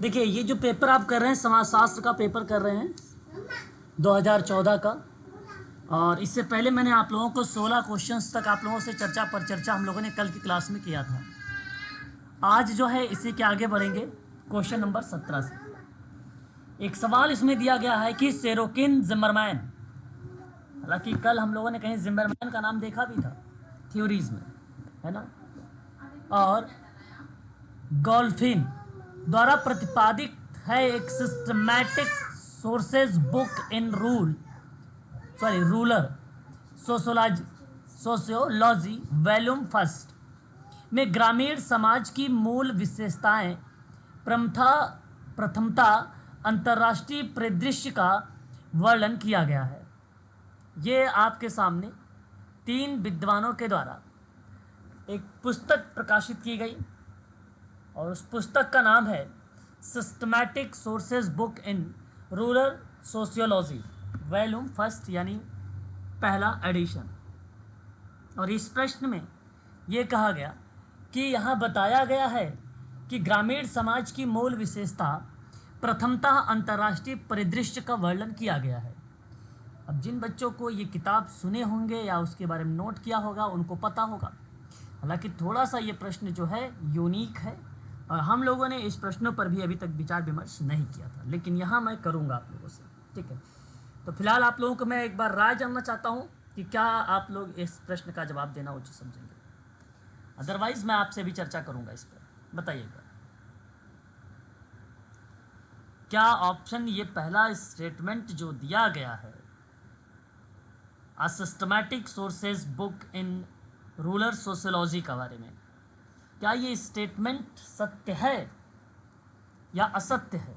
देखिए, ये जो पेपर आप कर रहे हैं, समाजशास्त्र का पेपर कर रहे हैं 2014 का। और इससे पहले मैंने आप लोगों को 16 क्वेश्चंस तक आप लोगों से चर्चा पर चर्चा हम लोगों ने कल की क्लास में किया था। आज जो है इसी के आगे बढ़ेंगे क्वेश्चन नंबर 17 से। एक सवाल इसमें दिया गया है कि सेरोकिन जिमरमैन, हालांकि कल हम लोगों ने कहीं जिमरमैन का नाम देखा भी था थ्योरीज में, है ना, और गोल्फिन द्वारा प्रतिपादित है एक सिस्टमैटिक सोर्सेज बुक इन रूलर सोशियोलॉजी वॉल्यूम फर्स्ट में ग्रामीण समाज की मूल विशेषताएं प्रथमता अंतर्राष्ट्रीय परिदृश्य का वर्णन किया गया है। ये आपके सामने 3 विद्वानों के द्वारा एक पुस्तक प्रकाशित की गई और उस पुस्तक का नाम है systematic sources book in rural sociology volume first, यानी पहला एडिशन। और इस प्रश्न में ये कहा गया कि यहाँ बताया गया है कि ग्रामीण समाज की मूल विशेषता प्रथमतः अंतर्राष्ट्रीय परिदृश्य का वर्णन किया गया है। अब जिन बच्चों को ये किताब सुने होंगे या उसके बारे में नोट किया होगा उनको पता होगा। हालांकि थोड़ा सा ये प्रश्न जो है यूनिक है और हम लोगों ने इस प्रश्नों पर भी अभी तक विचार विमर्श नहीं किया था, लेकिन यहाँ मैं करूँगा आप लोगों से। ठीक है, तो फिलहाल आप लोगों को मैं एक बार राय जानना चाहता हूँ कि क्या आप लोग इस प्रश्न का जवाब देना उचित समझेंगे। अदरवाइज मैं आपसे भी चर्चा करूँगा इस पर। बताइएगा, क्या ऑप्शन ये पहला स्टेटमेंट जो दिया गया है a systematic sources book in rural sociology के बारे में, क्या ये स्टेटमेंट सत्य है या असत्य है?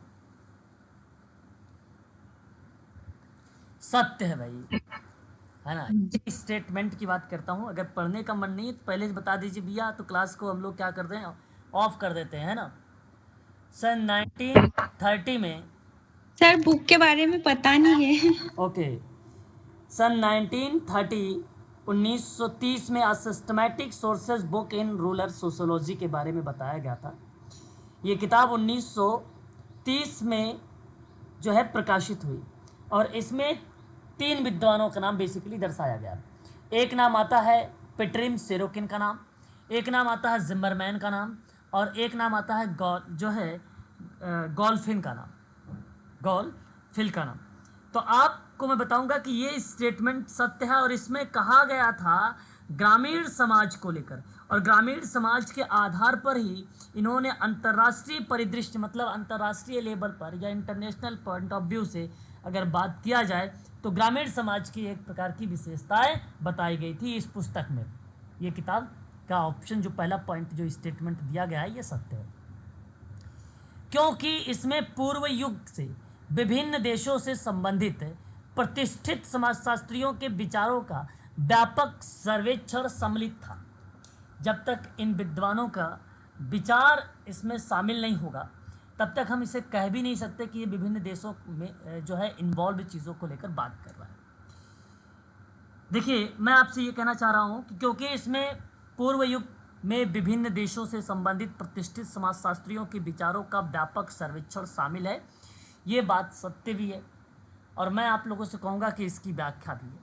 सत्य है भाई, है ना। ये स्टेटमेंट की बात करता हूँ। अगर पढ़ने का मन नहीं है तो पहले बता दीजिए भैया, तो क्लास को हम लोग क्या करते हैं, ऑफ कर देते हैं, है ना। सन 1930 में, सर बुक के बारे में पता नहीं है। ओके, सन 1930 में systematic sources book in rural sociology के बारे में बताया गया था। ये किताब 1930 में जो है प्रकाशित हुई और इसमें 3 विद्वानों का नाम बेसिकली दर्शाया गया। एक नाम आता है पेट्रिम सेरोकिन का नाम, एक नाम आता है जिमरमैन का नाम, और एक नाम आता है गोल्फिन का नाम, गोल्फिन का नाम। तो आपको मैं बताऊंगा कि ये स्टेटमेंट सत्य है और इसमें कहा गया था ग्रामीण समाज को लेकर, और ग्रामीण समाज के आधार पर ही इन्होंने अंतर्राष्ट्रीय परिदृश्य, मतलब अंतर्राष्ट्रीय लेवल पर या इंटरनेशनल पॉइंट ऑफ व्यू से अगर बात किया जाए तो ग्रामीण समाज की एक प्रकार की विशेषताएं बताई गई थी इस पुस्तक में। ये किताब का ऑप्शन जो पहला पॉइंट जो स्टेटमेंट दिया गया है ये सत्य है, क्योंकि इसमें पूर्व युग से विभिन्न देशों से संबंधित प्रतिष्ठित समाजशास्त्रियों के विचारों का व्यापक सर्वेक्षण सम्मिलित था। जब तक इन विद्वानों का विचार इसमें शामिल नहीं होगा तब तक हम इसे कह भी नहीं सकते कि ये विभिन्न देशों में जो है इन्वॉल्व चीज़ों को लेकर बात कर रहा है। देखिए, मैं आपसे ये कहना चाह रहा हूँ कि क्योंकि इसमें पूर्व युग में विभिन्न देशों से संबंधित प्रतिष्ठित समाजशास्त्रियों के विचारों का व्यापक सर्वेक्षण शामिल है, ये बात सत्य भी है और मैं आप लोगों से कहूँगा कि इसकी व्याख्या भी है।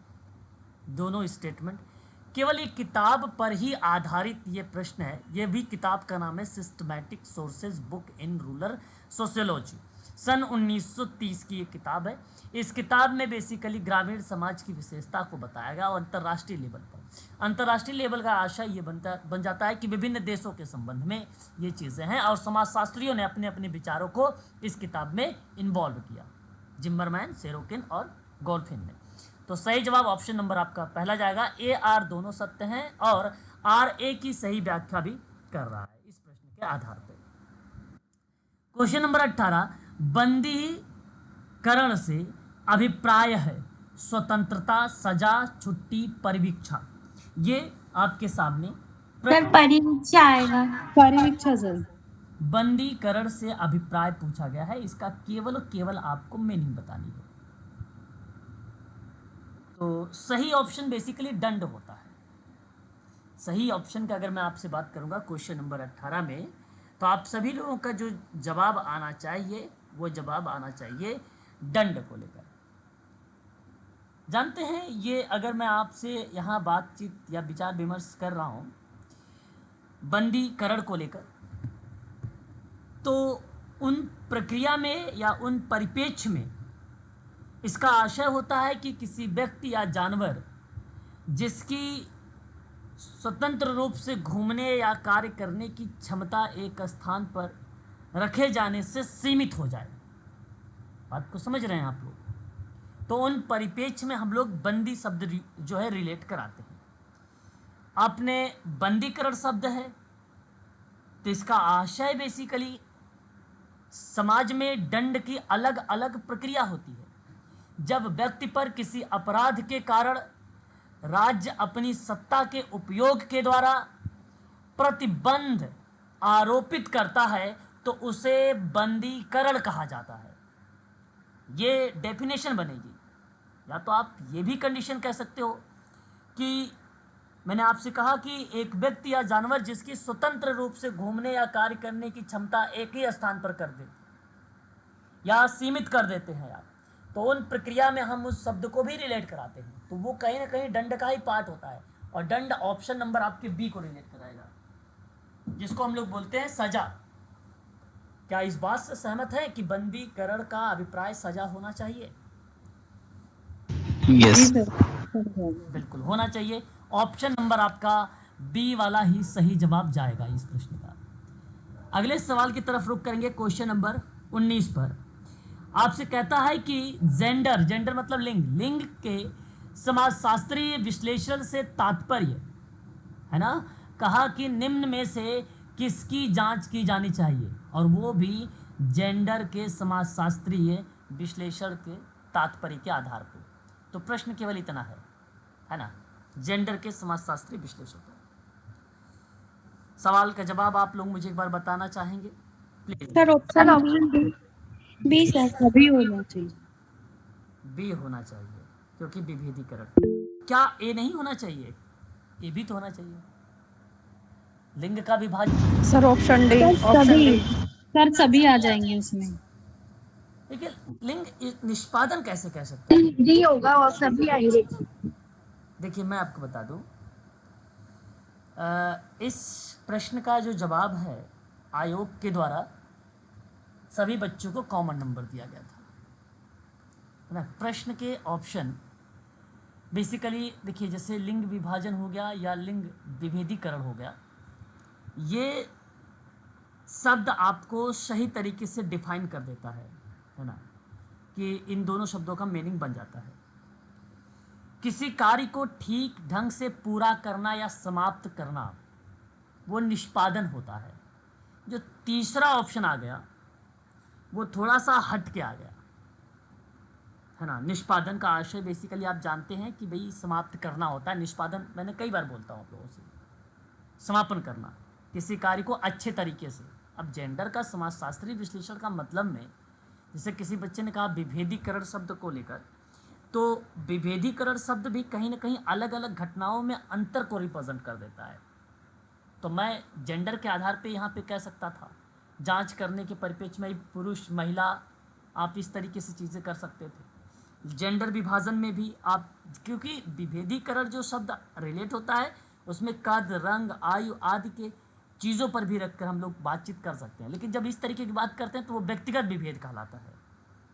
दोनों स्टेटमेंट केवल एक किताब पर ही आधारित ये प्रश्न है। ये भी किताब का नाम है systematic sources book in rural sociology, सन 1930 की ये किताब है। इस किताब में बेसिकली ग्रामीण समाज की विशेषता को बताया गया और अंतर्राष्ट्रीय लेवल पर, अंतर्राष्ट्रीय लेवल का आशय ये बन जाता है कि विभिन्न देशों के संबंध में ये चीज़ें हैं और समाजशास्त्रियों ने अपने अपने विचारों को इस किताब में इन्वॉल्व किया, जिम्मरमैन, सेरोकिन और गोल्फिन ने। तो सही जवाब ऑप्शन नंबर आपका पहला जाएगा। ए आर दोनों सत्य हैं और आर ए की सही व्याख्या भी कर रहा है इस प्रश्न के आधार पर। क्वेश्चन नंबर 18, बंदीकरण से अभिप्राय है स्वतंत्रता, सजा, छुट्टी, परिवीक्षा। ये आपके सामने सर परिवीक्षा आएगा। परिवीक्षा सर। बंदीकरण से अभिप्राय पूछा गया है, इसका केवल और केवल आपको मीनिंग बतानी है। तो सही ऑप्शन बेसिकली दंड होता है। सही ऑप्शन का अगर मैं आपसे बात करूंगा क्वेश्चन नंबर 18 में, तो आप सभी लोगों का जो जवाब आना चाहिए वो जवाब आना चाहिए दंड को लेकर। जानते हैं, ये अगर मैं आपसे यहाँ बातचीत या विचार विमर्श कर रहा हूँ बंदीकरण को लेकर, तो उन प्रक्रिया में या उन परिप्रेक्ष्य में इसका आशय होता है कि किसी व्यक्ति या जानवर जिसकी स्वतंत्र रूप से घूमने या कार्य करने की क्षमता एक स्थान पर रखे जाने से सीमित हो जाए। बात को समझ रहे हैं आप लोग? तो उन परिप्रेक्ष्य में हम लोग बंदी शब्द जो है रिलेट कराते हैं। आपने बंदीकरण शब्द है तो इसका आशय बेसिकली समाज में दंड की अलग अलग प्रक्रिया होती है। जब व्यक्ति पर किसी अपराध के कारण राज्य अपनी सत्ता के उपयोग के द्वारा प्रतिबंध आरोपित करता है तो उसे बंदीकरण कहा जाता है। ये डेफिनेशन बनेगी। या तो आप ये भी कंडीशन कह सकते हो कि मैंने आपसे कहा कि एक व्यक्ति या जानवर जिसकी स्वतंत्र रूप से घूमने या कार्य करने की क्षमता एक ही स्थान पर कर दे या सीमित कर देते हैं आप, तो उन प्रक्रिया में हम उस शब्द को भी रिलेट कराते हैं। तो वो कहीं ना कहीं दंड का ही पार्ट होता है और दंड ऑप्शन नंबर आपके बी को रिलेट कराएगा, जिसको हम लोग बोलते हैं सजा। क्या इस बात से सहमत है कि बंदीकरण का अभिप्राय सजा होना चाहिए? यस। बिल्कुल होना चाहिए। ऑप्शन नंबर आपका बी वाला ही सही जवाब जाएगा इस प्रश्न का। अगले सवाल की तरफ रुख करेंगे, क्वेश्चन नंबर 19 पर। आपसे कहता है कि जेंडर मतलब लिंग के समाजशास्त्रीय विश्लेषण से तात्पर्य है ना, कहा कि निम्न में से किसकी जांच की जानी चाहिए, और वो भी जेंडर के समाजशास्त्रीय विश्लेषण के तात्पर्य के आधार पर। तो प्रश्न केवल इतना है ना, जेंडर के समाजशास्त्रीय विश्लेषण पर। सवाल का जवाब आप लोग मुझे एक बार बताना चाहेंगे please? Sir option B sir, सभी होना चाहिए। बी होना चाहिए क्योंकि विभेदीकरण। क्या ए नहीं होना चाहिए? ए भी तो होना चाहिए। लिंग का विभाजन। Sir option D. सर सभी आ जाएंगे उसमें। देखिए, लिंग निष्पादन कैसे कह सकते हैं? डी होगा और सभी आएंगे। देखिए मैं आपको बता दूं, इस प्रश्न का जो जवाब है आयोग के द्वारा सभी बच्चों को कॉमन नंबर दिया गया था, है ना। प्रश्न के ऑप्शन बेसिकली देखिए, जैसे लिंग विभाजन हो गया या लिंग विभेदीकरण हो गया, ये शब्द आपको सही तरीके से डिफाइन कर देता है ना, कि इन दोनों शब्दों का मीनिंग बन जाता है। किसी कार्य को ठीक ढंग से पूरा करना या समाप्त करना, वो निष्पादन होता है। जो तीसरा ऑप्शन आ गया वो थोड़ा सा हट के आ गया, है ना। निष्पादन का आशय बेसिकली आप जानते हैं कि भाई समाप्त करना होता है। निष्पादन मैंने कई बार बोलता हूँ आप लोगों से, समापन करना किसी कार्य को अच्छे तरीके से। अब जेंडर का समाजशास्त्रीय विश्लेषण का मतलब में, जैसे किसी बच्चे ने कहा विभेदीकरण शब्द को लेकर, तो विभेदीकरण शब्द भी कहीं ना कहीं अलग अलग घटनाओं में अंतर को रिप्रेजेंट कर देता है। तो मैं जेंडर के आधार पे यहाँ पे कह सकता था, जांच करने के परिप्रेक्ष्य में पुरुष महिला आप इस तरीके से चीज़ें कर सकते थे। जेंडर विभाजन में भी आप, क्योंकि विभेदीकरण जो शब्द रिलेट होता है उसमें कद, रंग, आयु आदि के चीज़ों पर भी रखकर हम लोग बातचीत कर सकते हैं। लेकिन जब इस तरीके की बात करते हैं तो वो व्यक्तिगत विभेद कहलाता है,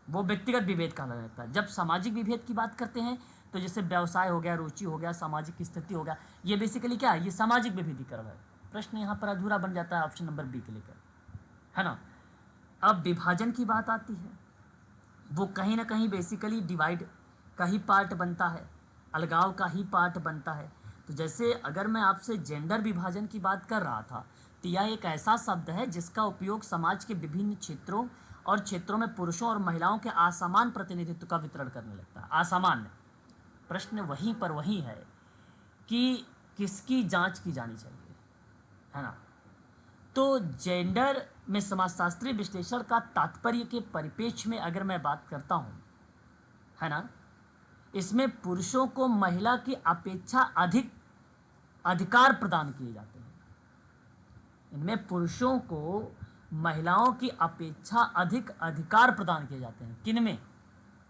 वो व्यक्तिगत विभेद कहलाता है। जब सामाजिक विभेद की बात करते हैं तो जैसे व्यवसाय हो गया, रुचि हो गया, सामाजिक स्थिति हो गया, ये बेसिकली क्या है, ये सामाजिक विभेदीकरण है। प्रश्न यहाँ पर अधूरा बन जाता है ऑप्शन नंबर बी के लेकर, है ना। अब विभाजन की बात आती है, वो कहीं ना कहीं बेसिकली डिवाइड का ही पार्ट बनता है, अलगाव का ही पार्ट बनता है। तो जैसे अगर मैं आपसे जेंडर विभाजन की बात कर रहा था, तो यह एक ऐसा शब्द है जिसका उपयोग समाज के विभिन्न क्षेत्रों और क्षेत्रों में पुरुषों और महिलाओं के असमान प्रतिनिधित्व का वितरण करने लगता है। असामान्य। प्रश्न वहीं पर वही है कि किसकी जांच की जानी चाहिए, है ना। तो जेंडर में समाजशास्त्रीय विश्लेषण का तात्पर्य के परिप्रेक्ष्य में अगर मैं बात करता हूँ, है ना, इसमें पुरुषों को महिला की अपेक्षा अधिक अधिकार प्रदान किए जाते हैं। इनमें पुरुषों को महिलाओं की अपेक्षा अधिक अधिकार प्रदान किए जाते हैं। किन में?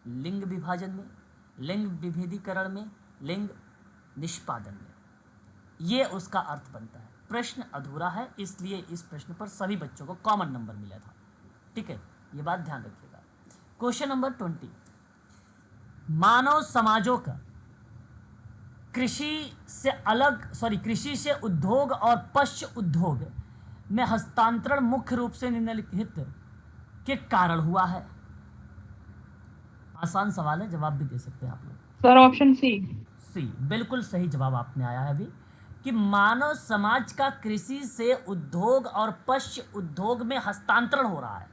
लिंग विभाजन में, लिंग विभेदीकरण में, लिंग निष्पादन में। ये उसका अर्थ बनता है। प्रश्न अधूरा है, इसलिए इस प्रश्न पर सभी बच्चों को कॉमन नंबर मिला था। ठीक है, ये बात ध्यान रखिएगा। क्वेश्चन नंबर 20, मानव समाजों का कृषि से उद्योग और पश्च उद्योग में हस्तांतरण मुख्य रूप से निम्नलिखित के कारण हुआ है। आसान सवाल है, जवाब भी दे सकते हैं आप लोग। Sir option C. सी बिल्कुल सही जवाब आपने आया है अभी, कि मानव समाज का कृषि से उद्योग और पश्च उद्योग में हस्तांतरण हो रहा है।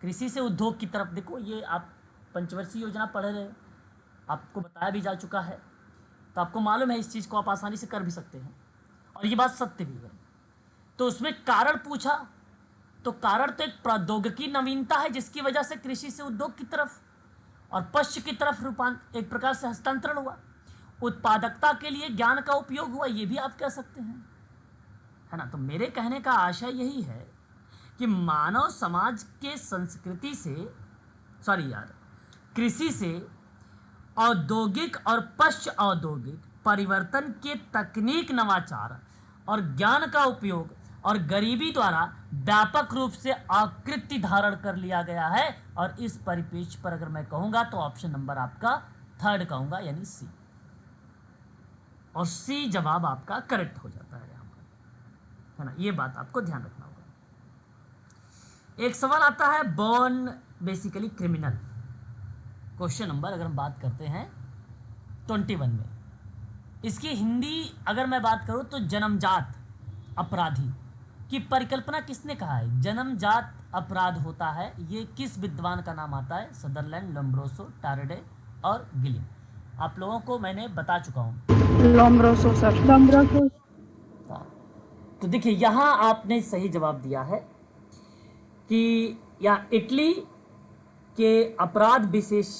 कृषि से उद्योग की तरफ देखो, ये आप पंचवर्षीय योजना पढ़ रहे हैं, आपको बताया भी जा चुका है, तो आपको मालूम है इस चीज़ को आप आसानी से कर भी सकते हैं, और ये बात सत्य भी है। तो उसमें कारण पूछा, तो कारण तो एक प्रौद्योगिकी नवीनता है जिसकी वजह से कृषि से उद्योग की तरफ और पश्च की तरफ एक प्रकार से हस्तांतरण हुआ। उत्पादकता के लिए ज्ञान का उपयोग हुआ, ये भी आप कह सकते हैं, है ना। तो मेरे कहने का आशय यही है कि मानव समाज के संस्कृति से कृषि से औद्योगिक और पश्च औद्योगिक परिवर्तन के तकनीक नवाचार और ज्ञान का उपयोग और गरीबी द्वारा व्यापक रूप से आकृति धारण कर लिया गया है। और इस परिप्रेक्ष्य पर अगर मैं कहूंगा तो ऑप्शन नंबर आपका थर्ड कहूंगा, यानी सी, और सी जवाब आपका करेक्ट हो जाता है यहाँ पर, है ना। ये बात आपको ध्यान रखना होगा। एक सवाल आता है born basically criminal, question number अगर हम बात करते हैं 21 में, इसकी हिंदी अगर मैं बात करूं तो जन्मजात अपराधी की परिकल्पना किसने कहा है? जन्मजात अपराध होता है, ये किस विद्वान का नाम आता है? सदरलैंड, लोम्ब्रोसो, टारडे और गिलिन। आप लोगों को मैंने बता चुका हूं। Lombroso sir. लोम्ब्रोसो। तो देखिए यहाँ आपने सही जवाब दिया है कि या इटली के अपराध विशेष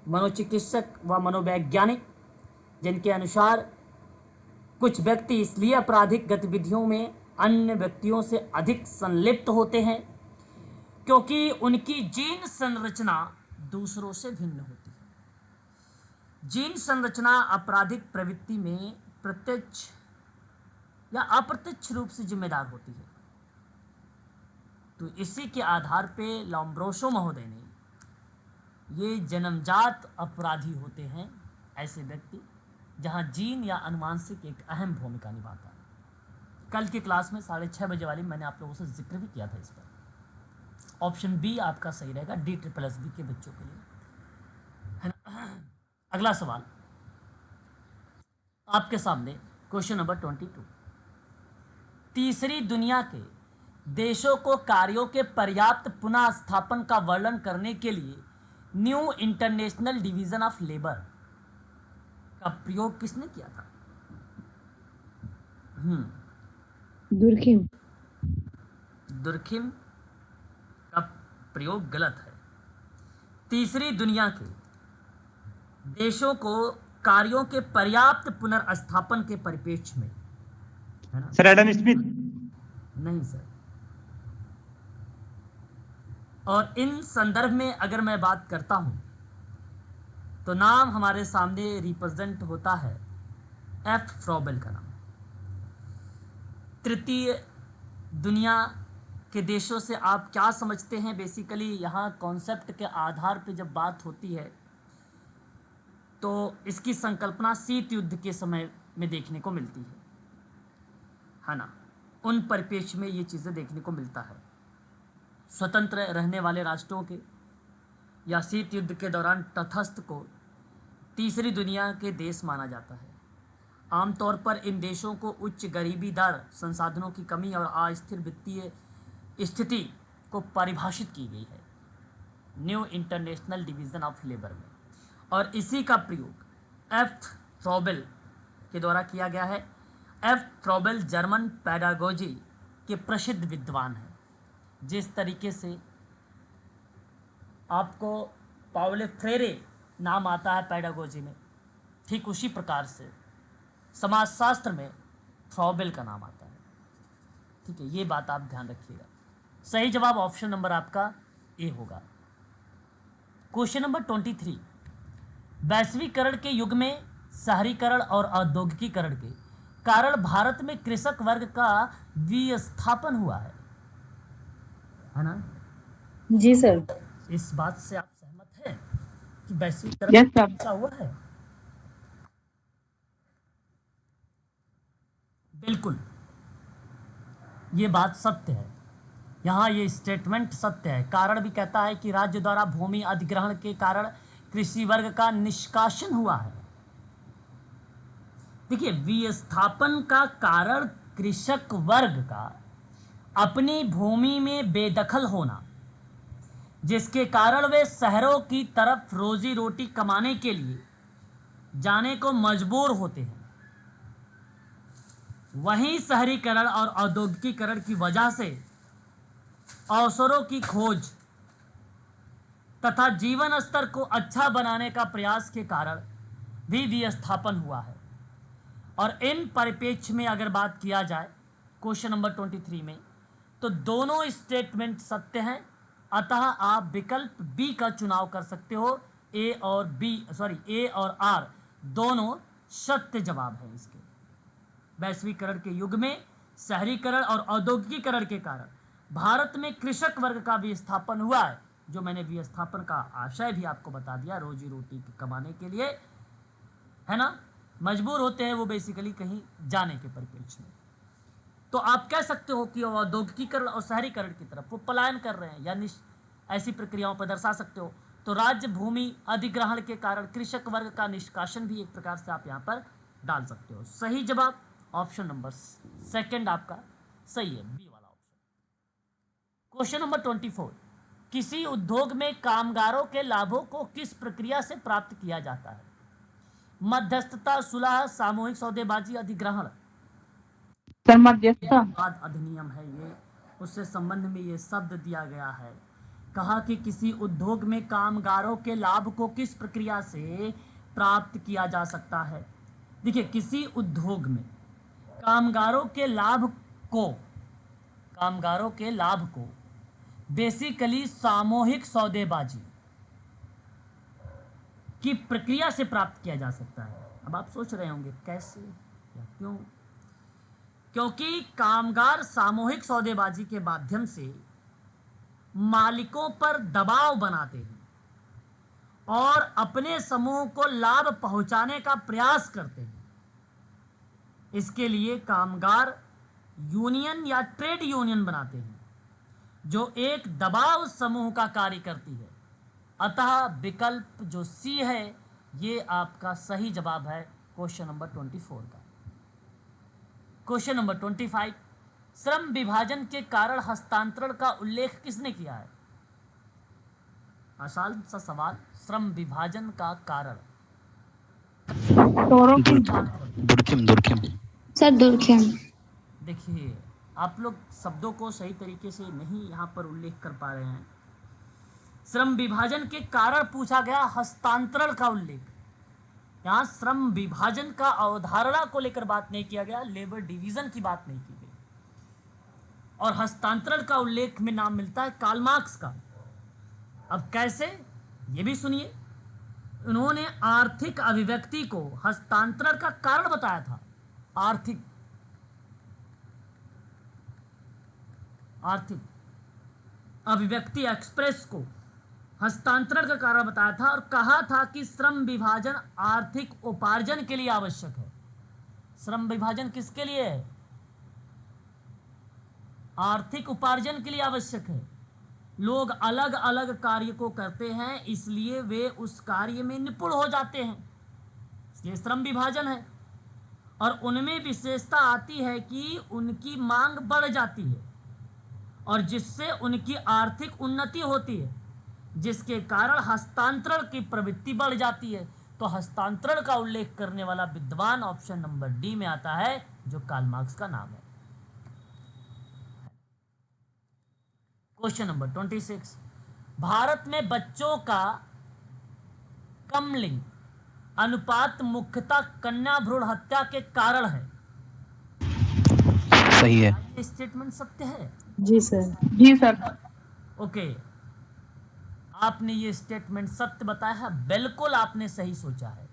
मनोचिकित्सक व मनोवैज्ञानिक, जिनके अनुसार कुछ व्यक्ति इसलिए आपराधिक गतिविधियों में अन्य व्यक्तियों से अधिक संलिप्त होते हैं क्योंकि उनकी जीन संरचना दूसरों से भिन्न होती है। जीन संरचना आपराधिक प्रवृत्ति में प्रत्यक्ष या अप्रत्यक्ष रूप से जिम्मेदार होती है। तो इसी के आधार पे लोम्ब्रोसो महोदय ने ये जन्मजात अपराधी होते हैं ऐसे व्यक्ति जहां जीन या अनुवांशिक एक अहम भूमिका निभाता है। कल की क्लास में 6:30 बजे वाली मैंने आप लोगों से जिक्र भी किया था इस पर। ऑप्शन बी आपका सही रहेगा, D++B के बच्चों के लिए, है ना। अगला सवाल आपके सामने, क्वेश्चन नंबर 22, तीसरी दुनिया के देशों को कार्यों के पर्याप्त पुनः स्थापन का वर्णन करने के लिए new international division of labour का प्रयोग किसने किया था? दुर्खिम। दुर्खिम का प्रयोग गलत है। तीसरी दुनिया के देशों को कार्यों के पर्याप्त पुनर्स्थापन के परिप्रेक्ष्य में, है ना। Sir Adam Smith. नहीं सर। और इन संदर्भ में अगर मैं बात करता हूं तो नाम हमारे सामने रिप्रेजेंट होता है एफ फ्रॉबेल का नाम। तृतीय दुनिया के देशों से आप क्या समझते हैं? बेसिकली यहाँ कॉन्सेप्ट के आधार पे जब बात होती है तो इसकी संकल्पना शीत युद्ध के समय में देखने को मिलती है ना। उन परिप्रेक्ष्य में ये चीज़ें देखने को मिलता है। स्वतंत्र रहने वाले राष्ट्रों के या शीत युद्ध के दौरान तटस्थ को तीसरी दुनिया के देश माना जाता है। आमतौर पर इन देशों को उच्च गरीबी दर, संसाधनों की कमी और अस्थिर वित्तीय स्थिति को परिभाषित की गई है new international division of labour में, और इसी का प्रयोग एफ फ्रॉबेल के द्वारा किया गया है। एफ फ्रॉबेल जर्मन पैडागोजी के प्रसिद्ध विद्वान हैं। जिस तरीके से आपको पाउले फ्रेरे नाम आता है पैडागोजी में, ठीक उसी प्रकार से समाजशास्त्र में फ्रॉबेल का नाम आता है। ठीक है, ये बात आप ध्यान रखिएगा। सही जवाब ऑप्शन नंबर आपका ए होगा। क्वेश्चन नंबर 23, वैश्वीकरण के युग में शहरीकरण और औद्योगिकीकरण के कारण भारत में कृषक वर्ग का विस्थापन हुआ है ना? जी सर। इस बात से आप सहमत हैं कि वैश्वीकरण यस सर। ऐसा हुआ है? बिल्कुल, ये बात सत्य है। यहाँ ये स्टेटमेंट सत्य है। कारण भी कहता है कि राज्य द्वारा भूमि अधिग्रहण के कारण कृषि वर्ग का निष्कासन हुआ है। देखिए, विस्थापन का कारण कृषक वर्ग का अपनी भूमि में बेदखल होना, जिसके कारण वे शहरों की तरफ रोजी रोटी कमाने के लिए जाने को मजबूर होते हैं। वहीं शहरीकरण और औद्योगिकीकरण की वजह से अवसरों की खोज तथा जीवन स्तर को अच्छा बनाने का प्रयास के कारण भी विस्थापन हुआ है। और इन परिप्रेक्ष्य में अगर बात किया जाए क्वेश्चन नंबर 23 में, तो दोनों स्टेटमेंट सत्य हैं। अतः आप विकल्प बी का चुनाव कर सकते हो। ए और आर दोनों सत्य जवाब है इसके। वैश्वीकरण के युग में शहरीकरण और औद्योगिकीकरण के कारण भारत में कृषक वर्ग का विस्थापन हुआ है। जो मैंने विस्थापन का आशय भी आपको बता दिया, रोजी रोटी कमाने के लिए, है ना, मजबूर होते हैं वो बेसिकली कहीं जाने के परिप्रेक्ष्य में। तो आप कह सकते हो कि औद्योगिकीकरण और शहरीकरण की तरफ वो पलायन कर रहे हैं, यानी ऐसी प्रक्रियाओं पर दर्शा सकते हो। तो राज्य भूमि अधिग्रहण के कारण कृषक वर्ग का निष्कासन भी एक प्रकार से आप यहाँ पर डाल सकते हो। सही जवाब ऑप्शन नंबर सेकंड आपका सही है, बी वाला ऑप्शन। क्वेश्चन नंबर 24, किसी उद्योग में कामगारों के लाभों को किस प्रक्रिया से प्राप्त किया जाता है? मध्यस्थता, सुलह, सामूहिक सौदेबाजी, अधिग्रहण। सर मध्यस्थता। अधिनियम है ये, उससे संबंध में ये शब्द दिया गया है। कहा कि किसी उद्योग में कामगारों के लाभ को किस प्रक्रिया से प्राप्त किया जा सकता है। देखिए, किसी उद्योग में कामगारों के लाभ को बेसिकली सामूहिक सौदेबाजी की प्रक्रिया से प्राप्त किया जा सकता है। अब आप सोच रहे होंगे कैसे या क्यों? क्योंकि कामगार सामूहिक सौदेबाजी के माध्यम से मालिकों पर दबाव बनाते हैं और अपने समूह को लाभ पहुंचाने का प्रयास करते हैं। इसके लिए कामगार यूनियन या ट्रेड यूनियन बनाते हैं, जो एक दबाव समूह का कार्य करती है। अतः विकल्प जो सी है ये आपका सही जवाब है क्वेश्चन नंबर 24 का। क्वेश्चन नंबर 25, श्रम विभाजन के कारण हस्तांतरण का उल्लेख किसने किया है? आसान सा सवाल, श्रम विभाजन का कारण। दुर्खिम। Sir Durkheim. देखिए, आप लोग शब्दों को सही तरीके से नहीं यहाँ पर उल्लेख कर पा रहे हैं। श्रम विभाजन के कारण पूछा गया, हस्तांतरण का उल्लेख। यहाँ श्रम विभाजन का अवधारणा को लेकर बात नहीं किया गया, लेबर डिवीजन की बात नहीं की गई। और हस्तांतरण का उल्लेख में नाम मिलता है कार्ल मार्क्स का। अब कैसे, ये भी सुनिए। उन्होंने आर्थिक अभिव्यक्ति को हस्तांतरण का कारण बताया था। आर्थिक अभिव्यक्ति एक्सप्रेस को हस्तांतरण का कारण बताया था और कहा था कि श्रम विभाजन आर्थिक उपार्जन के लिए आवश्यक है। श्रम विभाजन किसके लिए है? आर्थिक उपार्जन के लिए आवश्यक है। लोग अलग अलग कार्य को करते हैं, इसलिए वे उस कार्य में निपुण हो जाते हैं, इसलिए श्रम विभाजन है। और उनमें विशेषता आती है कि उनकी मांग बढ़ जाती है और जिससे उनकी आर्थिक उन्नति होती है, जिसके कारण हस्तांतरण की प्रवृत्ति बढ़ जाती है। तो हस्तांतरण का उल्लेख करने वाला विद्वान ऑप्शन नंबर डी में आता है, जो कार्ल मार्क्स का नाम है। क्वेश्चन नंबर 26, भारत में बच्चों का कमलिंग अनुपात मुख्यतः कन्या भ्रूण हत्या के कारण है। सही है। ये स्टेटमेंट सत्य है? जी सर। जी सर। ओके, आपने ये स्टेटमेंट सत्य बताया है, बिल्कुल आपने सही सोचा है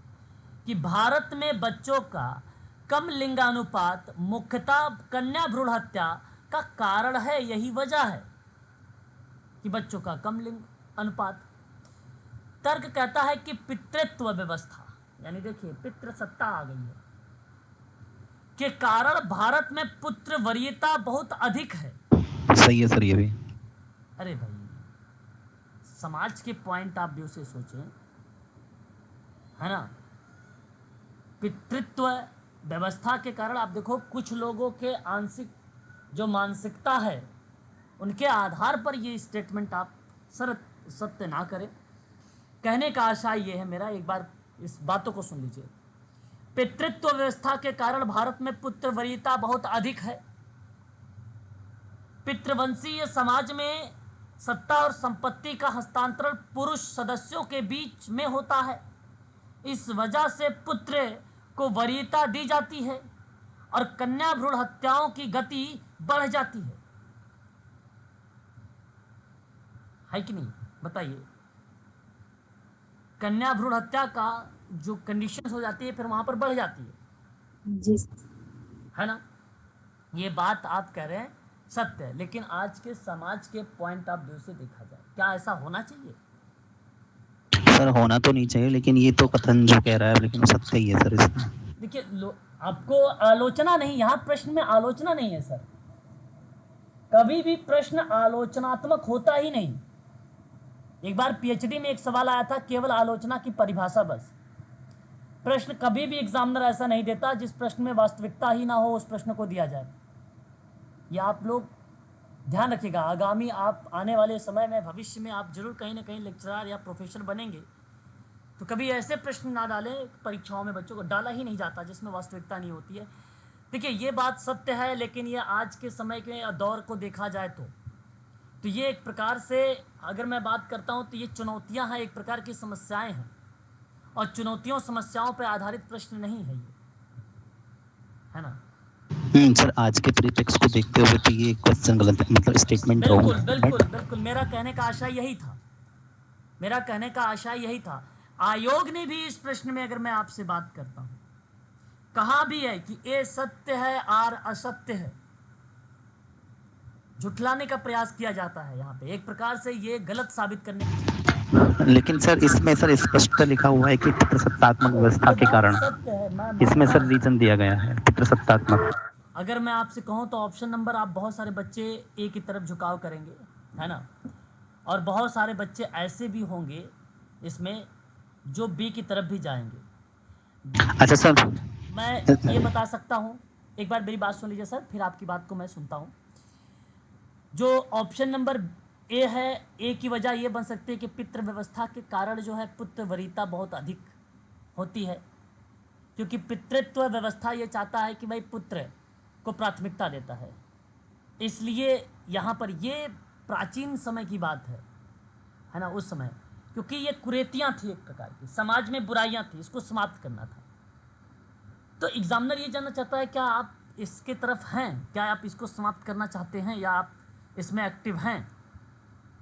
कि भारत में बच्चों का कम लिंगानुपात मुख्यतः कन्या भ्रूण हत्या का कारण है। यही वजह है कि बच्चों का कम लिंग अनुपात। तर्क कहता है कि पितृत्व व्यवस्था, यानी देखिए पितृसत्ता आ गई है, के कारण भारत में पुत्र वरीयता बहुत अधिक है। सही है सर ये भी। अरे भाई, समाज के पॉइंट ऑफ व्यू से सोचें, है ना। पितृत्व व्यवस्था के कारण आप देखो कुछ लोगों के आंशिक जो मानसिकता है उनके आधार पर ये स्टेटमेंट आप सत्य ना करें। कहने का आशय ये है मेरा, एक बार इस बातों को सुन लीजिए। पितृत्व व्यवस्था के कारण भारत में पुत्र वरीयता बहुत अधिक है। पितृवंशीय समाज में सत्ता और संपत्ति का हस्तांतरण पुरुष सदस्यों के बीच में होता है। इस वजह से पुत्र को वरीयता दी जाती है और कन्या भ्रूण हत्याओं की गति बढ़ जाती है कि नहीं? बताइए। कन्या भ्रूण हत्या का जो कंडीशंस हो जाती है फिर वहां पर बढ़ जाती है, जी है ना। ये बात आप कह रहे हैं सत्य है, लेकिन आज के समाज के पॉइंट ऑफ व्यू से देखा जाए, क्या ऐसा होना चाहिए? सर होना तो नहीं चाहिए, लेकिन ये तो कथन जो कह रहा है लेकिन सत्य ही है सर इसमें। देखिए, आपको आलोचना नहीं, यहाँ प्रश्न में आलोचना नहीं है सर। कभी भी प्रश्न आलोचनात्मक होता ही नहीं। एक बार पीएचडी में एक सवाल आया था, केवल आलोचना की परिभाषा बस। प्रश्न कभी भी एग्जामिनर ऐसा नहीं देता जिस प्रश्न में वास्तविकता ही ना हो उस प्रश्न को दिया जाए। यह आप लोग ध्यान रखिएगा। आगामी आप आने वाले समय में भविष्य में आप जरूर कहीं ना कहीं लेक्चरर या प्रोफेसर बनेंगे तो कभी ऐसे प्रश्न ना डालें, परीक्षाओं में बच्चों को डाला ही नहीं जाता जिसमें वास्तविकता नहीं होती है। देखिए, ये बात सत्य है, लेकिन ये आज के समय के दौर को देखा जाए तो ये एक प्रकार से, अगर मैं बात करता हूँ तो ये चुनौतियाँ हैं, एक प्रकार की समस्याएं हैं, और चुनौतियों समस्याओं पर आधारित प्रश्न नहीं है ये, है ना। सर आज के परिप्रेक्ष्य को देखते हुए तो ये क्वेश्चन गलत है, मतलब स्टेटमेंट रॉन्ग है। बिल्कुल बिल्कुल, मेरा कहने का आशय यही था। आयोग ने भी इस प्रश्न में, अगर मैं आपसे बात करता हूं, कहा भी है कि ए सत्य है आर असत्य है। झुठलाने का प्रयास किया जाता है यहाँ पे, एक प्रकार से ये गलत साबित करने। लेकिन सर इसमें सर स्पष्ट लिखा हुआ है कि पितृसत्तात्मक व्यवस्था के कारण, इसमें सर रीजन दिया गया है पितृसत्तात्मक। अगर मैं आपसे कहूँ तो ऑप्शन नंबर, आप बहुत सारे बच्चे ए की तरफ झुकाव करेंगे, है ना, और बहुत सारे बच्चे ऐसे भी होंगे इसमें जो बी की तरफ भी जाएंगे। अच्छा सर, मैं ये बता सकता हूँ, एक बार मेरी बात सुन लीजिए सर, फिर आपकी बात को मैं सुनता हूँ। जो ऑप्शन नंबर ए है, ए की वजह ये बन सकती है कि पितृ व्यवस्था के कारण जो है पुत्र वरीयता बहुत अधिक होती है, क्योंकि पितृत्व व्यवस्था ये चाहता है कि भाई पुत्र को प्राथमिकता देता है। इसलिए यहाँ पर ये प्राचीन समय की बात है ना, उस समय, क्योंकि ये कुरीतियाँ थी, एक प्रकार की समाज में बुराइयाँ थी, इसको समाप्त करना था। तो एग्जामिनर ये जानना चाहता है क्या आप इसके तरफ हैं, क्या आप इसको समाप्त करना चाहते हैं या आप इसमें एक्टिव हैं।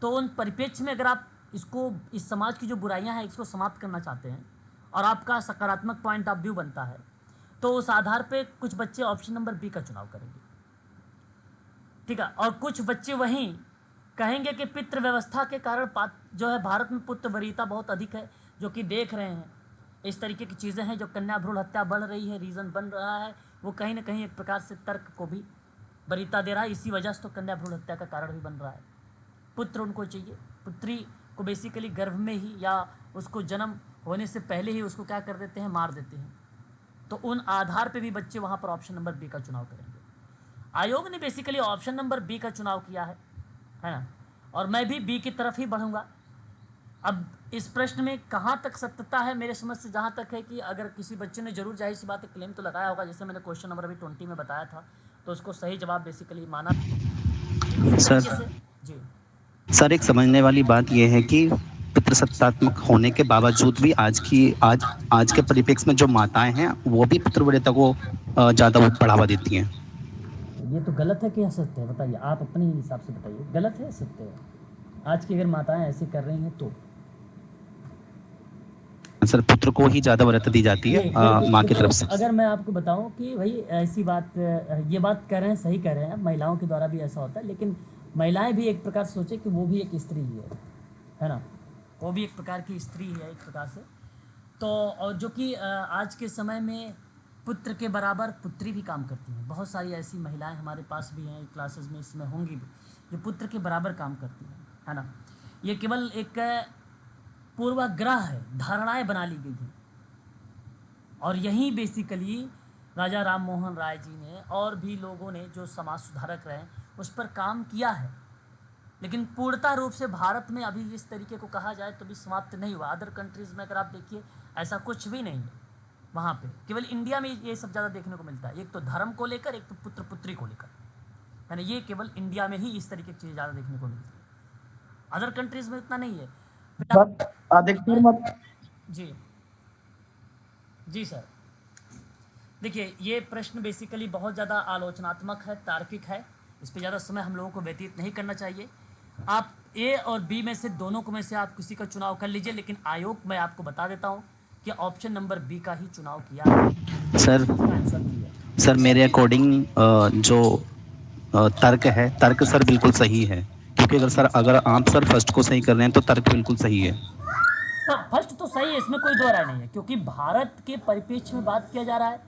तो उन परिप्रेक्ष्य में अगर आप इसको, इस समाज की जो बुराइयां हैं इसको समाप्त करना चाहते हैं और आपका सकारात्मक पॉइंट ऑफ व्यू बनता है, तो उस आधार पे कुछ बच्चे ऑप्शन नंबर बी का चुनाव करेंगे, ठीक है। और कुछ बच्चे वहीं कहेंगे कि पितृ व्यवस्था के कारण जो है भारत में पुत्र वरीयता बहुत अधिक है, जो कि देख रहे हैं इस तरीके की चीज़ें हैं, जो कन्या भ्रूण हत्या बढ़ रही है, रीज़न बन रहा है, वो कहीं ना कहीं एक प्रकार से तर्क को भी वरीयता दे रहा है। इसी वजह से तो कन्या भ्रूण हत्या का कारण भी बन रहा है। पुत्र उनको चाहिए, पुत्री को बेसिकली गर्भ में ही या उसको जन्म होने से पहले ही उसको क्या कर देते हैं, मार देते हैं। तो उन आधार पे भी बच्चे वहाँ पर ऑप्शन नंबर बी का चुनाव करेंगे। आयोग ने बेसिकली ऑप्शन नंबर बी का चुनाव किया है ना, और मैं भी बी की तरफ ही बढ़ूँगा। अब इस प्रश्न में कहाँ तक सत्यता है, मेरे समझ से जहाँ तक है कि अगर किसी बच्चे ने जरूर जाहिर सी बात है क्लेम तो लगाया होगा, जैसे मैंने क्वेश्चन नंबर अभी 20 में बताया था, तो उसको सही जवाब बेसिकली माना। सर एक समझने वाली बात यह है कि पितृसत्तात्मक होने के बावजूद भी आज के परिप्रेक्ष्य में जो माताएं हैं वो भी पितृवरीयता को ज़्यादा बढ़ावा देती हैं। ये तो गलत है कि सत्य है? बताइए, आप अपने हिसाब से बताइए, गलत है या सत्य है? आज की अगर माताएं ऐसे कर रही हैं तो सर पुत्र को ही ज्यादा वरीयता दी जाती है माँ की तरफ से। अगर मैं आपको बताऊं कि भाई ऐसी बात, ये बात कह रहे हैं, सही कह रहे हैं, महिलाओं के द्वारा भी ऐसा होता है, लेकिन महिलाएं भी एक प्रकार से सोचे कि वो भी एक स्त्री ही है ना, वो भी एक प्रकार की स्त्री है एक प्रकार से। तो और जो कि आज के समय में पुत्र के बराबर पुत्री भी काम करती हैं। बहुत सारी ऐसी महिलाएं हमारे पास भी हैं, क्लासेस में इसमें होंगी भी, जो पुत्र के बराबर काम करती हैं, है ना। ये केवल एक पूर्वाग्रह है, धारणाएं बना ली गई थी, और यही बेसिकली राजा राम मोहन राय जी ने और भी लोगों ने जो समाज सुधारक रहे उस पर काम किया है, लेकिन पूर्णतः रूप से भारत में अभी इस तरीके को कहा जाए तो भी समाप्त नहीं हुआ। अदर कंट्रीज़ में अगर आप देखिए ऐसा कुछ भी नहीं है वहाँ पे, केवल इंडिया में ये सब ज़्यादा देखने को मिलता है। एक तो धर्म को लेकर, एक तो पुत्र पुत्री को लेकर, है ना। ये केवल इंडिया में ही इस तरीके की चीज़ें ज़्यादा देखने को मिलती है, अदर कंट्रीज़ में इतना नहीं है। बट अधिकतर मत जी जी सर, देखिए ये प्रश्न बेसिकली बहुत ज़्यादा आलोचनात्मक है, तार्किक है, इस पर ज़्यादा समय हम लोगों को व्यतीत नहीं करना चाहिए। आप ए और बी में से दोनों को में से आप किसी का चुनाव कर लीजिए, लेकिन आयोग मैं आपको बता देता हूँ कि ऑप्शन नंबर बी का ही चुनाव किया है। सर आंसर किया सर मेरे अकॉर्डिंग जो तर्क है, तर्क सर बिल्कुल सही है, क्योंकि अगर आप सर फर्स्ट को सही कर रहे हैं तो तर्क बिल्कुल सही है। फर्स्ट तो सही है, इसमें कोई दो राय नहीं है, क्योंकि भारत के परिप्रेक्ष्य में बात किया जा रहा है,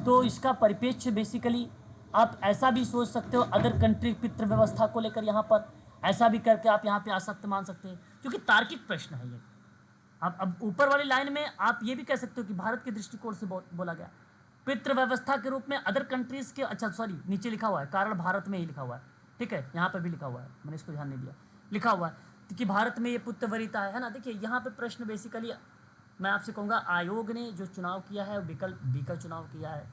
तो इसका परिप्रेक्ष्य बेसिकली आप ऐसा भी सोच सकते हो, अदर कंट्री पितृ व्यवस्था को लेकर यहाँ पर ऐसा भी करके आप यहाँ पे आसक्त मान सकते हैं, क्योंकि तार्किक प्रश्न है ये। आप अब ऊपर वाली लाइन में आप ये भी कह सकते हो कि भारत के दृष्टिकोण से बोला गया पितृ व्यवस्था के रूप में अदर कंट्रीज के, अच्छा सॉरी नीचे लिखा हुआ है कारण भारत में ही लिखा हुआ है, ठीक है, यहाँ पर भी लिखा हुआ है, मैंने इसको ध्यान नहीं दिया, लिखा हुआ है कि भारत में ये पुत्र वरीयता है ना। देखिए यहाँ पे प्रश्न बेसिकली मैं आपसे कहूँगा, आयोग ने जो चुनाव किया है विकल्प बी का चुनाव किया है,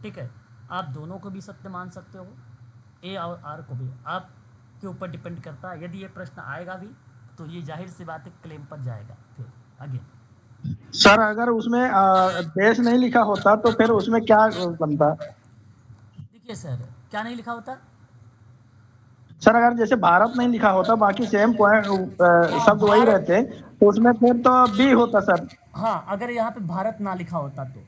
ठीक है। आप दोनों को भी सत्य मान सकते हो, ए और आर को भी, आपके ऊपर डिपेंड करता है। यदि ये प्रश्न आएगा भी तो ये जाहिर सी बात है क्लेम पर जाएगा। फिर आगे सर अगर उसमें देश नहीं लिखा होता तो फिर उसमें क्या बनता? देखिए सर, क्या नहीं लिखा होता? सर अगर जैसे भारत नहीं लिखा होता, बाकी सेम पॉइंट शब्द वही भारत, रहते, तो उसमें फिर तो बी होता सर। हाँ, अगर यहाँ पे भारत ना लिखा होता तो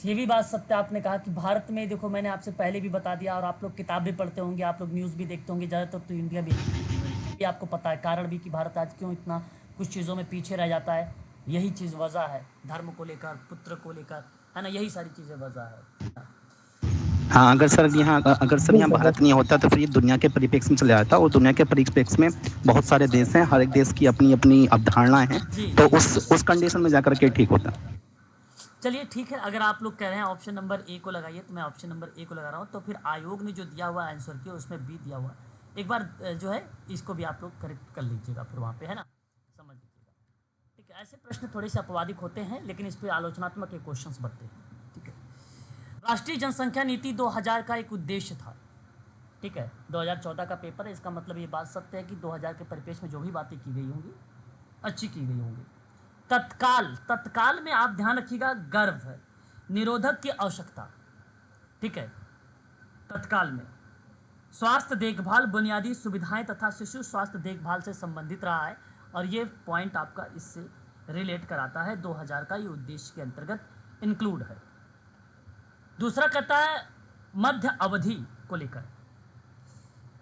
ये भी बात सत्य आपने कहा कि भारत में, देखो मैंने आपसे पहले भी बता दिया, और आप लोग किताब भी पढ़ते होंगे, आप लोग न्यूज़ भी देखते होंगे, ज़्यादातर तो इंडिया भी, ये आपको पता है कारण भी कि भारत आज क्यों इतना कुछ चीज़ों में पीछे रह जाता है। यही चीज़ वजह है, धर्म को लेकर, पुत्र को लेकर, है ना, यही सारी चीज़ें वजह है। हाँ, अगर सर यहाँ भारत नहीं होता तो फिर ये दुनिया के परिप्रेक्ष्य में चले जाता, और दुनिया के परिप्रेक्ष्य में बहुत सारे देश हैं, हर एक देश की अपनी अपनी अवधारणाएं हैं, तो उस कंडीशन में जाकर के ठीक होता। चलिए ठीक है, अगर आप लोग कह रहे हैं ऑप्शन नंबर ए को लगाइए तो मैं ऑप्शन नंबर ए को लगा रहा हूँ। तो फिर आयोग ने जो दिया हुआ आंसर किया उसमें बी दिया हुआ, एक बार जो है इसको भी आप लोग करेक्ट कर लीजिएगा फिर वहाँ पे, है ना, समझ लीजिएगा। ठीक है, ऐसे प्रश्न थोड़े से अपवादिक होते हैं, लेकिन इस पर आलोचनात्मक एक क्वेश्चन बनते हैं। ठीक है, राष्ट्रीय जनसंख्या नीति 2000 का एक उद्देश्य था, ठीक है, 2014 का पेपर है, इसका मतलब ये बात सत्य है कि 2000 के परिपेक्ष में जो भी बातें की गई होंगी अच्छी की गई होंगी। तत्काल में आप ध्यान रखिएगा, गर्भ निरोधक की आवश्यकता, ठीक है, तत्काल में स्वास्थ्य देखभाल, बुनियादी सुविधाएं तथा शिशु स्वास्थ्य देखभाल से संबंधित रहा है, और ये पॉइंट आपका इससे रिलेट कराता है, 2000 का ये उद्देश्य के अंतर्गत इंक्लूड है। दूसरा कहता है मध्य अवधि को लेकर,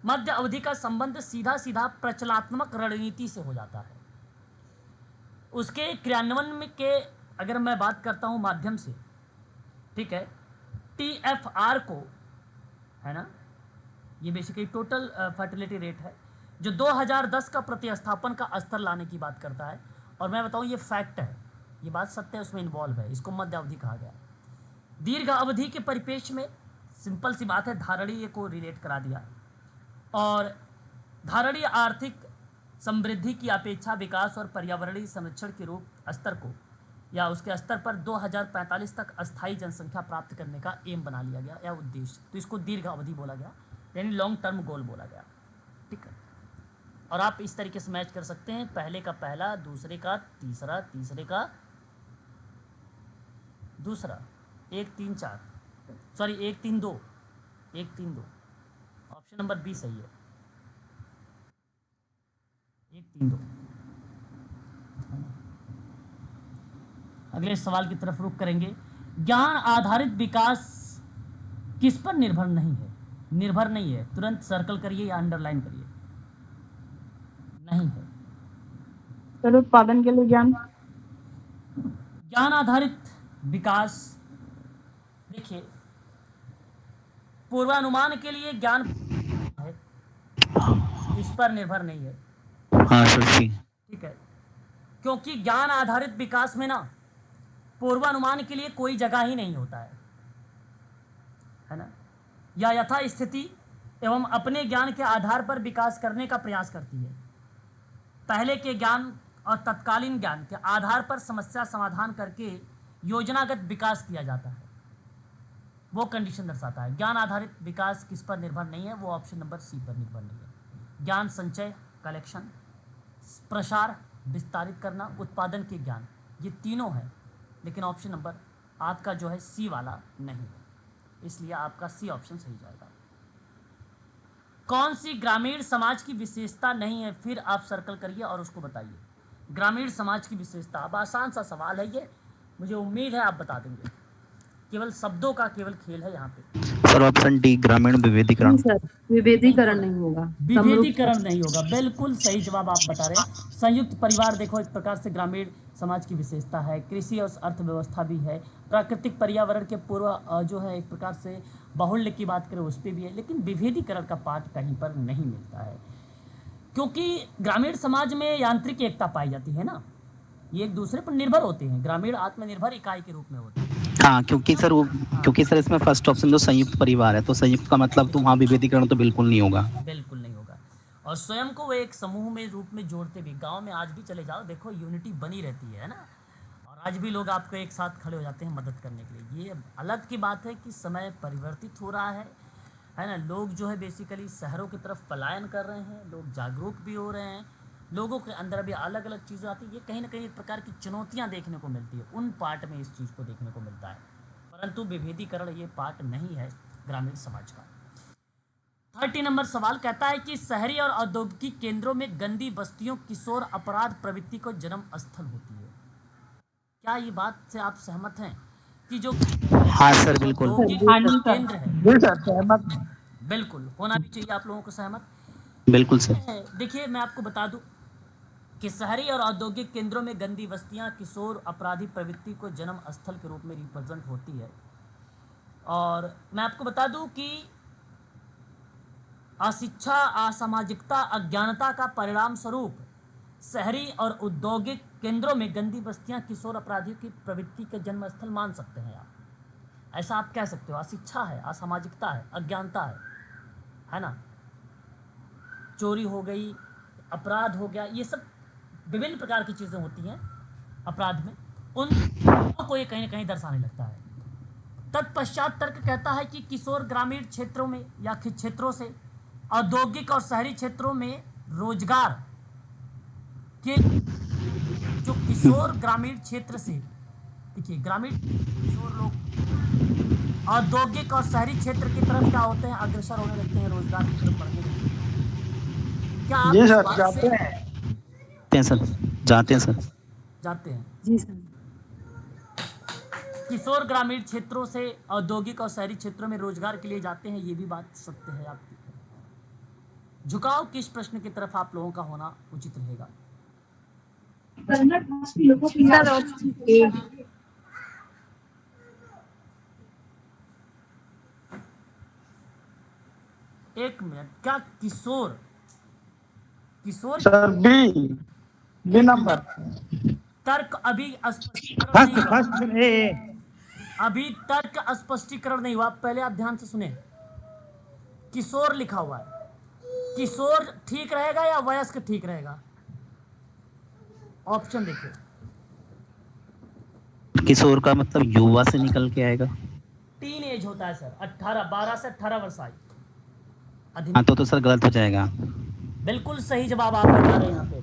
मध्य अवधि का संबंध सीधा सीधा प्रचलात्मक रणनीति से हो जाता है, उसके क्रियान्वयन में के अगर मैं बात करता हूं माध्यम से, ठीक है, TFR को, है ना, ये बेसिकली टोटल फर्टिलिटी रेट है, जो 2010 का प्रतिस्थापन का स्तर लाने की बात करता है। और मैं बताऊं ये फैक्ट है, ये बात सत्य है, उसमें इन्वॉल्व है, इसको मध्य अवधि कहा गया। दीर्घ अवधि के परिपेक्ष में सिंपल सी बात है, धारणीय को रिलेट करा दिया, और धारणीय आर्थिक समृद्धि की अपेक्षा विकास और पर्यावरणीय संरक्षण के रूप स्तर को, या उसके स्तर पर 2045 तक अस्थायी जनसंख्या प्राप्त करने का एम बना लिया गया, या उद्देश्य, तो इसको दीर्घ अवधि बोला गया, यानी लॉन्ग टर्म गोल बोला गया। ठीक है, और आप इस तरीके से मैच कर सकते हैं, पहले का पहला, दूसरे का तीसरा, तीसरे का दूसरा, 1 3 4, सॉरी 1 3 2, 1 3 2 ऑप्शन नंबर बी सही है। 1 3 2। अगले सवाल की तरफ रुख करेंगे। ज्ञान आधारित विकास किस पर निर्भर नहीं है? निर्भर नहीं है, तुरंत सर्कल करिए या अंडरलाइन करिए। नहीं है। सर उत्पादन के लिए ज्ञान। ज्ञान आधारित विकास, देखिए पूर्वानुमान के लिए ज्ञान है, इस पर निर्भर नहीं है। हाँ सर जी। ठीक है, क्योंकि ज्ञान आधारित विकास में ना पूर्वानुमान के लिए कोई जगह ही नहीं होता है ना, या यथा स्थिति एवं अपने ज्ञान के आधार पर विकास करने का प्रयास करती है। पहले के ज्ञान और तत्कालीन ज्ञान के आधार पर समस्या समाधान करके योजनागत विकास किया जाता है, वो कंडीशन दर्शाता है। ज्ञान आधारित विकास किस पर निर्भर नहीं है? वो ऑप्शन नंबर सी पर निर्भर नहीं है। ज्ञान संचय, कलेक्शन, प्रसार, विस्तारित करना, उत्पादन के ज्ञान, ये तीनों हैं, लेकिन ऑप्शन नंबर आपका जो है सी वाला नहीं है, इसलिए आपका सी ऑप्शन सही जाएगा। कौन सी ग्रामीण समाज की विशेषता नहीं है? फिर आप सर्कल करिए और उसको बताइए। ग्रामीण समाज की विशेषता, अब आसान सा सवाल है ये, मुझे उम्मीद है आप बता देंगे। केवल शब्दों का केवल खेल है यहाँ पे। सर ऑप्शन डी, ग्रामीण विभेदीकरण। सर विभेदीकरण नहीं होगा, विभेदीकरण नहीं होगा, बिल्कुल सही जवाब आप बता रहे हैं। संयुक्त परिवार देखो एक प्रकार से ग्रामीण समाज की विशेषता है। कृषि और अर्थव्यवस्था भी है। प्राकृतिक पर्यावरण के पूर्व जो है एक प्रकार से बाहुल्य की बात करें उस पर भी है, लेकिन विभेदीकरण का पाठ कहीं पर नहीं मिलता है, क्योंकि ग्रामीण समाज में यांत्रिक एकता पाई जाती है ना, ये एक दूसरे पर निर्भर होते हैं, ग्रामीण आत्मनिर्भर इकाई के रूप में होते हैं। हाँ क्योंकि सर इसमें फर्स्ट ऑप्शन जो संयुक्त परिवार है, तो संयुक्त का मतलब तो वहाँ विभेदीकरण तो बिल्कुल नहीं होगा। बिल्कुल नहीं होगा, और स्वयं को वो एक समूह में रूप में जोड़ते भी। गांव में आज भी चले जाओ, देखो यूनिटी बनी रहती है ना, और आज भी लोग आपको एक साथ खड़े हो जाते हैं मदद करने के लिए। ये अलग की बात है कि समय परिवर्तित हो रहा है ना। लोग जो है बेसिकली शहरों की तरफ पलायन कर रहे हैं, लोग जागरूक भी हो रहे हैं, लोगों के अंदर भी अलग अलग चीज़ें आती है। ये कहीं ना कहीं एक प्रकार की चुनौतियाँ देखने को मिलती है, उन पार्ट में इस चीज़ को देखने को मिलता है, परंतु विभेदीकरण ये पार्ट नहीं है ग्रामीण समाज का। 30 नंबर सवाल कहता है कि शहरी और औद्योगिक केंद्रों में गंदी बस्तियों किशोर अपराध प्रवृत्ति को जन्म स्थल होती है। क्या ये बात से आप सहमत हैं कि जो हाँ सर बिल्कुल। औद्योगिक केंद्र है, जी सर सहमत हूं। बिल्कुल होना भी चाहिए आप लोगों को सहमत। बिल्कुल सर। देखिए मैं आपको बता दूं कि शहरी और औद्योगिक केंद्रों में गंदी बस्तियां किशोर अपराधी प्रवृत्ति को जन्म स्थल के रूप में रिप्रेजेंट होती है। और मैं आपको बता दूं कि अशिक्षा, असामाजिकता, अज्ञानता का परिणाम स्वरूप शहरी और औद्योगिक केंद्रों में गंदी बस्तियां किशोर अपराधियों की प्रवृत्ति के जन्म स्थल मान सकते हैं आप, ऐसा आप कह सकते हो। अशिक्षा है, असामाजिकता है, अज्ञानता है ना, चोरी हो गई, अपराध हो गया, ये सब विभिन्न प्रकार की चीज़ें होती हैं अपराध में, उन को ये कहीं ना कहीं दर्शाने लगता है। तत्पश्चात तर्क कहता है कि किशोर ग्रामीण क्षेत्रों में या क्षेत्रों से औद्योगिक और शहरी क्षेत्रों में रोजगार के, जो किशोर ग्रामीण क्षेत्र से, देखिए ग्रामीण किशोर लोग औद्योगिक और शहरी क्षेत्र की तरफ क्या होते हैं, अग्रसर होने लगते हैं, रोजगार की तरफ बढ़ने लगते हैं। क्या आप जी इस सर बात जाते से हैं सर, जाते हैं सर। जाते हैं? जी सर। किशोर ग्रामीण क्षेत्रों से औद्योगिक और शहरी क्षेत्रों में रोजगार के लिए जाते हैं, ये भी बात सत्य है आपकी। झुकाव किस प्रश्न की तरफ आप लोगों का होना उचित रहेगा? एक मिनट, क्या किशोर किशोर सर बी नंबर। तर्क अभी स्पष्टीकरण नहीं हुआ, फर्स्ट अभी तर्क स्पष्टीकरण नहीं हुआ, पहले आप ध्यान से सुने। किशोर लिखा हुआ है, किशोर ठीक रहेगा या वयस्क ठीक रहेगा? ऑप्शन देखिए। किशोर का मतलब युवा से निकल के आएगा। टीन एज होता है सर, 18, 12 से 18 वर्ष आयु। हाँ तो सर गलत हो जाएगा। बिल्कुल सही जवाब आप बता रहे हैं। यहाँ पे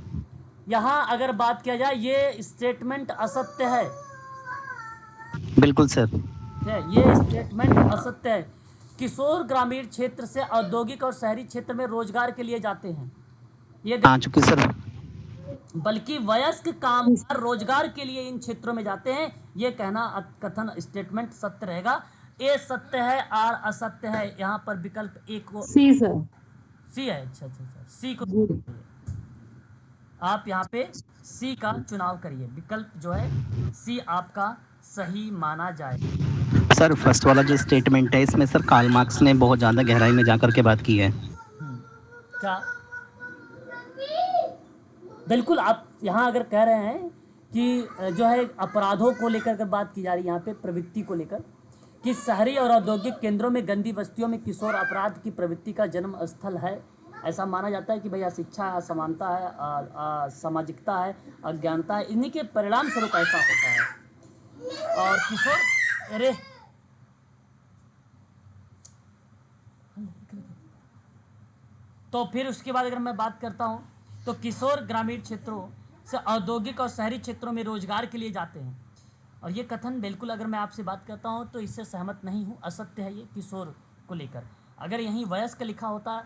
यहाँ अगर बात किया जाए, ये स्टेटमेंट असत्य है। बिल्कुल सर। ये स्टेटमेंट असत्य है, किशोर ग्रामीण क्षेत्र से औद्योगिक और शहरी क्षेत्र में रोजगार के लिए जाते हैं। ये आ चुकी सर। बल्कि वयस्क कामगार रोजगार के लिए इन क्षेत्रों में जाते हैं। ये कहना कथन स्टेटमेंट सत्य रहेगा। ए सत्य है, आर असत्य है। यहाँ पर विकल्प ए को सी सर। सी है। अच्छा, सी को जी। आप यहाँ पे सी का चुनाव करिए। विकल्प जो है सी आपका सही माना जाए। सर फर्स्ट वाला जो स्टेटमेंट है इसमें सर कार्ल मार्क्स ने बहुत ज़्यादा गहराई में जाकर के बात की है। क्या बिल्कुल आप यहाँ अगर कह रहे हैं कि जो है अपराधों को लेकर के बात की जा रही है, यहाँ पे प्रवृत्ति को लेकर, कि शहरी और औद्योगिक केंद्रों में गंदी बस्तियों में किशोर अपराध की प्रवृत्ति का जन्म स्थल है। ऐसा माना जाता है कि भैया शिक्षा है, असमानता है, सामाजिकता है, अज्ञानता है, इन्हीं के परिणाम स्वरूप ऐसा होता है। और किशोर अरे तो फिर उसके बाद अगर मैं बात करता हूँ तो किशोर ग्रामीण क्षेत्रों से औद्योगिक और शहरी क्षेत्रों में रोजगार के लिए जाते हैं। और ये कथन बिल्कुल अगर मैं आपसे बात करता हूँ तो इससे सहमत नहीं हूँ, असत्य है ये किशोर को लेकर। अगर यहीं वयस्क लिखा होता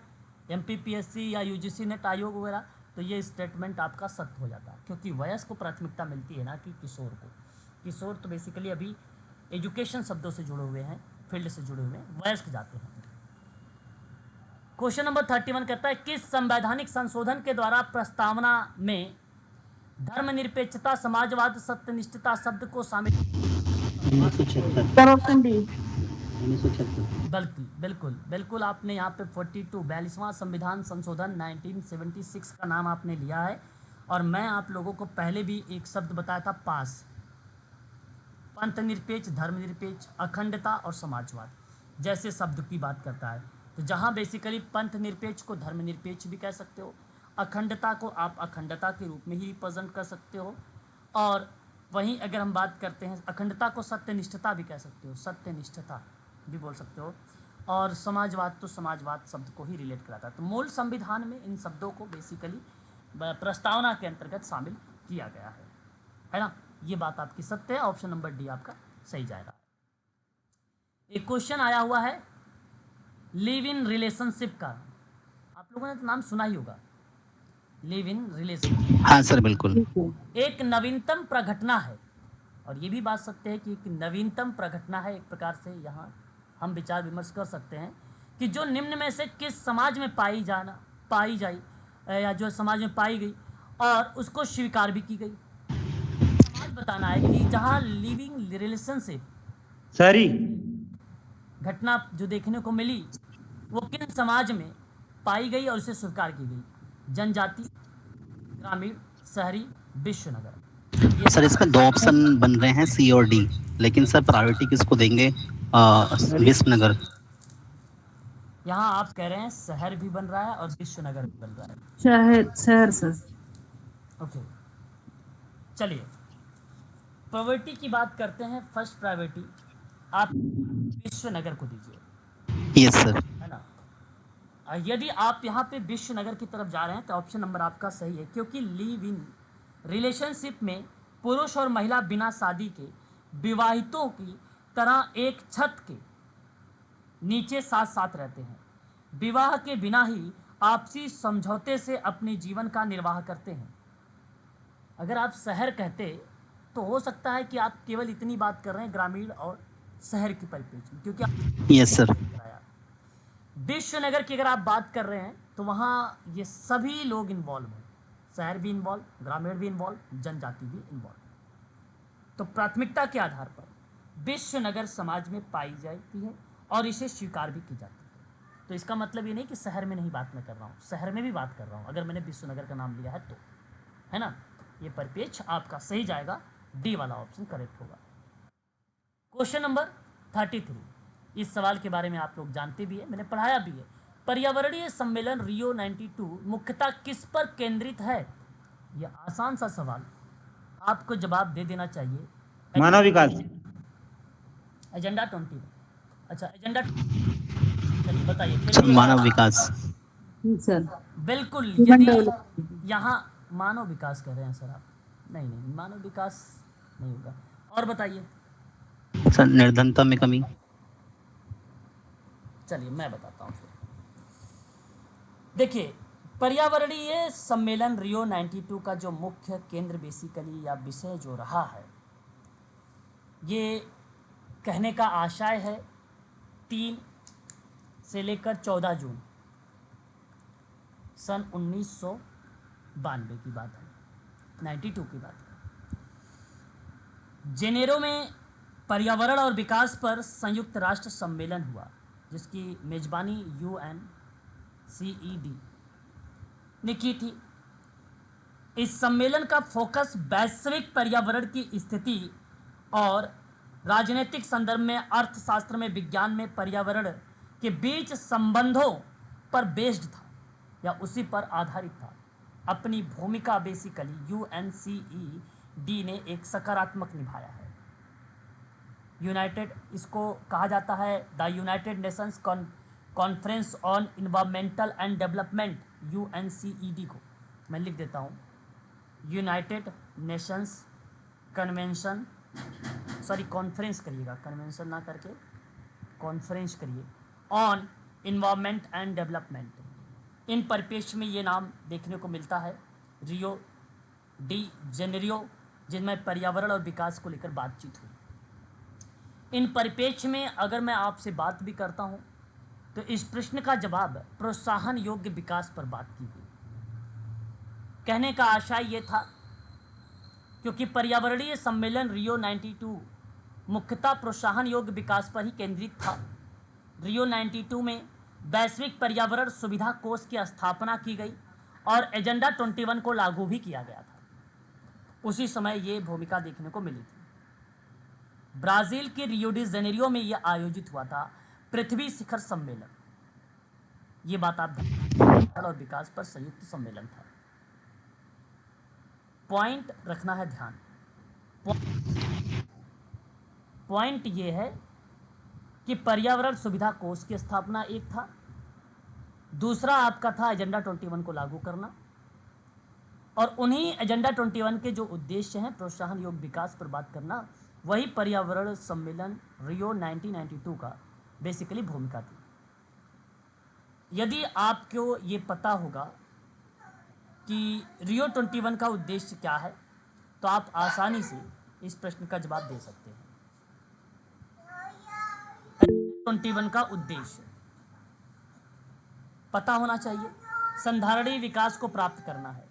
MPPSC या UGC नेट आयोग वगैरह तो ये स्टेटमेंट आपका सत्य हो जाता, क्योंकि वयस्क को प्राथमिकता मिलती है ना कि किशोर को। किशोर तो बेसिकली अभी एजुकेशन शब्दों से जुड़े हुए हैं, फील्ड से जुड़े हुए हैं, वयस्क जाते हैं। क्वेश्चन नंबर 31 कहता है किस संवैधानिक संशोधन के द्वारा प्रस्तावना में धर्मनिरपेक्षता, समाजवाद, सत्यनिष्ठता शब्द को शामिल? 1976। बिल्कुल आपने यहाँ पे 42वां संविधान संशोधन 1976 का नाम आपने लिया है। और मैं आप लोगों को पहले भी एक शब्द बताया था, पास। पंथ निरपेक्ष, धर्मनिरपेक्ष, अखंडता और समाजवाद जैसे शब्द की बात करता है। तो जहाँ बेसिकली पंथ निरपेक्ष को धर्मनिरपेक्ष भी कह सकते हो, अखंडता को आप अखंडता के रूप में ही रिप्रेजेंट कर सकते हो, और वहीं अगर हम बात करते हैं अखंडता को सत्यनिष्ठता भी कह सकते हो, सत्यनिष्ठता भी बोल सकते हो, और समाजवाद तो समाजवाद शब्द को ही रिलेट कराता है। तो मूल संविधान में इन शब्दों को बेसिकली प्रस्तावना के अंतर्गत शामिल किया गया है ना। ये बात आपकी सत्य है। ऑप्शन नंबर डी आपका सही जाएगा। एक क्वेश्चन आया हुआ है लिव इन रिलेशनशिप का, आप लोगों ने तो नाम सुना ही होगा, लिव इन रिलेशनशिप। हाँ सर बिल्कुल। एक नवीनतम प्रघटना है, और ये भी बात सत्य है कि एक नवीनतम प्रघटना है। एक प्रकार से यहाँ हम विचार विमर्श कर सकते हैं कि जो निम्न में से किस समाज में पाई जाई या जो समाज में पाई गई और उसको स्वीकार भी की गई। समाज बताना है कि जहाँ लिविंग रिलेशनशिप सरी घटना जो देखने को मिली वो किन समाज में पाई गई और उसे स्वीकार की गई। जनजाति, ग्रामीण, शहरी, विश्वनगर। सर इसका दो ऑप्शन बन रहे हैं सी और डी, लेकिन सर प्रायोरिटी किसको देंगे? विश्वनगर। यहाँ आप कह रहे हैं शहर भी बन रहा है और विश्वनगर भी बन रहा है। शहर सर। ओके, चलिए प्रायोरिटी की बात करते हैं। फर्स्ट प्रायोरिटी आप विश्वनगर को दीजिए। Yes sir. है ना। यदि आप यहाँ पे विश्वनगर की तरफ जा रहे हैं तो ऑप्शन नंबर आपका सही है, क्योंकि लिव इन रिलेशनशिप में पुरुष और महिला बिना शादी के विवाहितों की तरह एक छत के नीचे साथ साथ रहते हैं। विवाह के बिना ही आपसी समझौते से अपने जीवन का निर्वाह करते हैं। अगर आप शहर कहते तो हो सकता है कि आप केवल इतनी बात कर रहे हैं ग्रामीण और शहर की परिप्रेक्ष्य में, क्योंकि आप यस सर। विश्वनगर की अगर आप बात कर रहे हैं तो वहाँ ये सभी लोग इन्वॉल्व हैं, शहर भी इन्वॉल्व, ग्रामीण भी इन्वॉल्व, जनजाति भी इन्वॉल्व। तो प्राथमिकता के आधार पर विश्वनगर समाज में पाई जाती है और इसे स्वीकार भी की जाती है। तो इसका मतलब ये नहीं कि शहर में नहीं बात मैं कर रहा हूँ, शहर में भी बात कर रहा हूँ अगर मैंने विश्वनगर का नाम लिया है तो, है ना। ये परिप्रेक्ष्य आपका सही जाएगा, डी वाला ऑप्शन करेक्ट होगा। क्वेश्चन नंबर 33, इस सवाल के बारे में आप लोग जानते भी है, मैंने पढ़ाया भी है। पर्यावरणीय सम्मेलन रियो 92 मुख्यतः किस पर केंद्रित है? यह आसान सा सवाल, आपको जवाब दे देना चाहिए। मानव विकास। एजेंडा 20। अच्छा एजेंडा, चलिए बताइए। मानव विकास सर। बिल्कुल, यदि यहाँ मानव विकास कह रहे हैं सर आप, नहीं मानव विकास नहीं होगा। और बताइए सर। निर्धनता में कमी। चलिए मैं बताता हूँ फिर। देखिए, पर्यावरणीय सम्मेलन रियो 92 का जो मुख्य केंद्र बेसिकली या विषय जो रहा है, ये कहने का आशय है 3 से लेकर 14 जून सन 1992 की बात है, 92 की बात है। जेनेरो में पर्यावरण और विकास पर संयुक्त राष्ट्र सम्मेलन हुआ, जिसकी मेजबानी UNCED ने की थी। इस सम्मेलन का फोकस वैश्विक पर्यावरण की स्थिति और राजनीतिक संदर्भ में, अर्थशास्त्र में, विज्ञान में पर्यावरण के बीच संबंधों पर बेस्ड था या उसी पर आधारित था। अपनी भूमिका बेसिकली UNCED ने एक सकारात्मक निभाया है। यूनाइटेड, इसको कहा जाता है the United Nations conference on environmental and development, UNCED को मैं लिख देता हूँ, United Nations convention, sorry conference करिएगा, कन्वेंशन ना करके कॉन्फ्रेंस करिए, ऑन इन्वायरमेंट एंड डेवलपमेंट। इन परिप्रेक्ष्य में ये नाम देखने को मिलता है रियो डी जेनेरियो, जिनमें पर्यावरण और विकास को लेकर बातचीत हुई। इन परिप्रेक्ष्य में अगर मैं आपसे बात भी करता हूँ तो इस प्रश्न का जवाब प्रोत्साहन योग्य विकास पर बात की गई। कहने का आशय ये था, क्योंकि पर्यावरणीय सम्मेलन रियो 92 मुख्यतः प्रोत्साहन योग्य विकास पर ही केंद्रित था। रियो 92 में वैश्विक पर्यावरण सुविधा कोष की स्थापना की गई और एजेंडा 21 को लागू भी किया गया था। उसी समय ये भूमिका देखने को मिली थी। ब्राजील के रियो डी जेनेरियो में यह आयोजित हुआ था पृथ्वी शिखर सम्मेलन। ये बात आप और विकास पर संयुक्त सम्मेलन था। पॉइंट रखना है ध्यान। पॉइंट ये है कि पर्यावरण सुविधा कोष की स्थापना एक था, दूसरा आपका था एजेंडा 21 को लागू करना, और उन्हीं एजेंडा 21 के जो उद्देश्य हैं प्रोत्साहन योग्य विकास पर बात करना, वही पर्यावरण सम्मेलन रियो 1992 का बेसिकली भूमिका थी। यदि आपको ये पता होगा कि रियो 21 का उद्देश्य क्या है, तो आप आसानी से इस प्रश्न का जवाब दे सकते हैं। 21 का उद्देश्य पता होना चाहिए। संधारणीय विकास को प्राप्त करना है,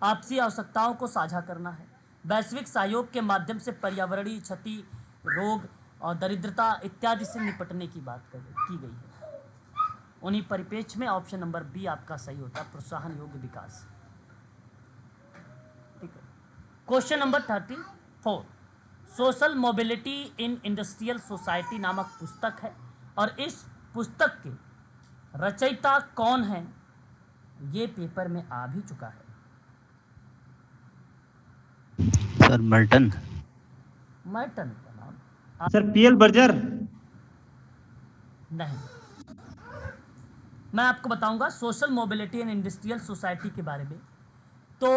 आपसी आवश्यकताओं को साझा करना है, वैश्विक सहयोग के माध्यम से पर्यावरणीय क्षति, रोग और दरिद्रता इत्यादि से निपटने की बात की गई है। उन्हीं परिप्रेक्ष्य में ऑप्शन नंबर बी आपका सही होता है, प्रोत्साहन योग्य विकास। ठीक है। Question number 34, social mobility in industrial society नामक पुस्तक है, और इस पुस्तक के रचयिता कौन है, ये पेपर में आ भी चुका है। सर मर्टन का नाम सर PL बर्जर नहीं। मैं आपको बताऊंगा social mobility and industrial society के बारे में। तो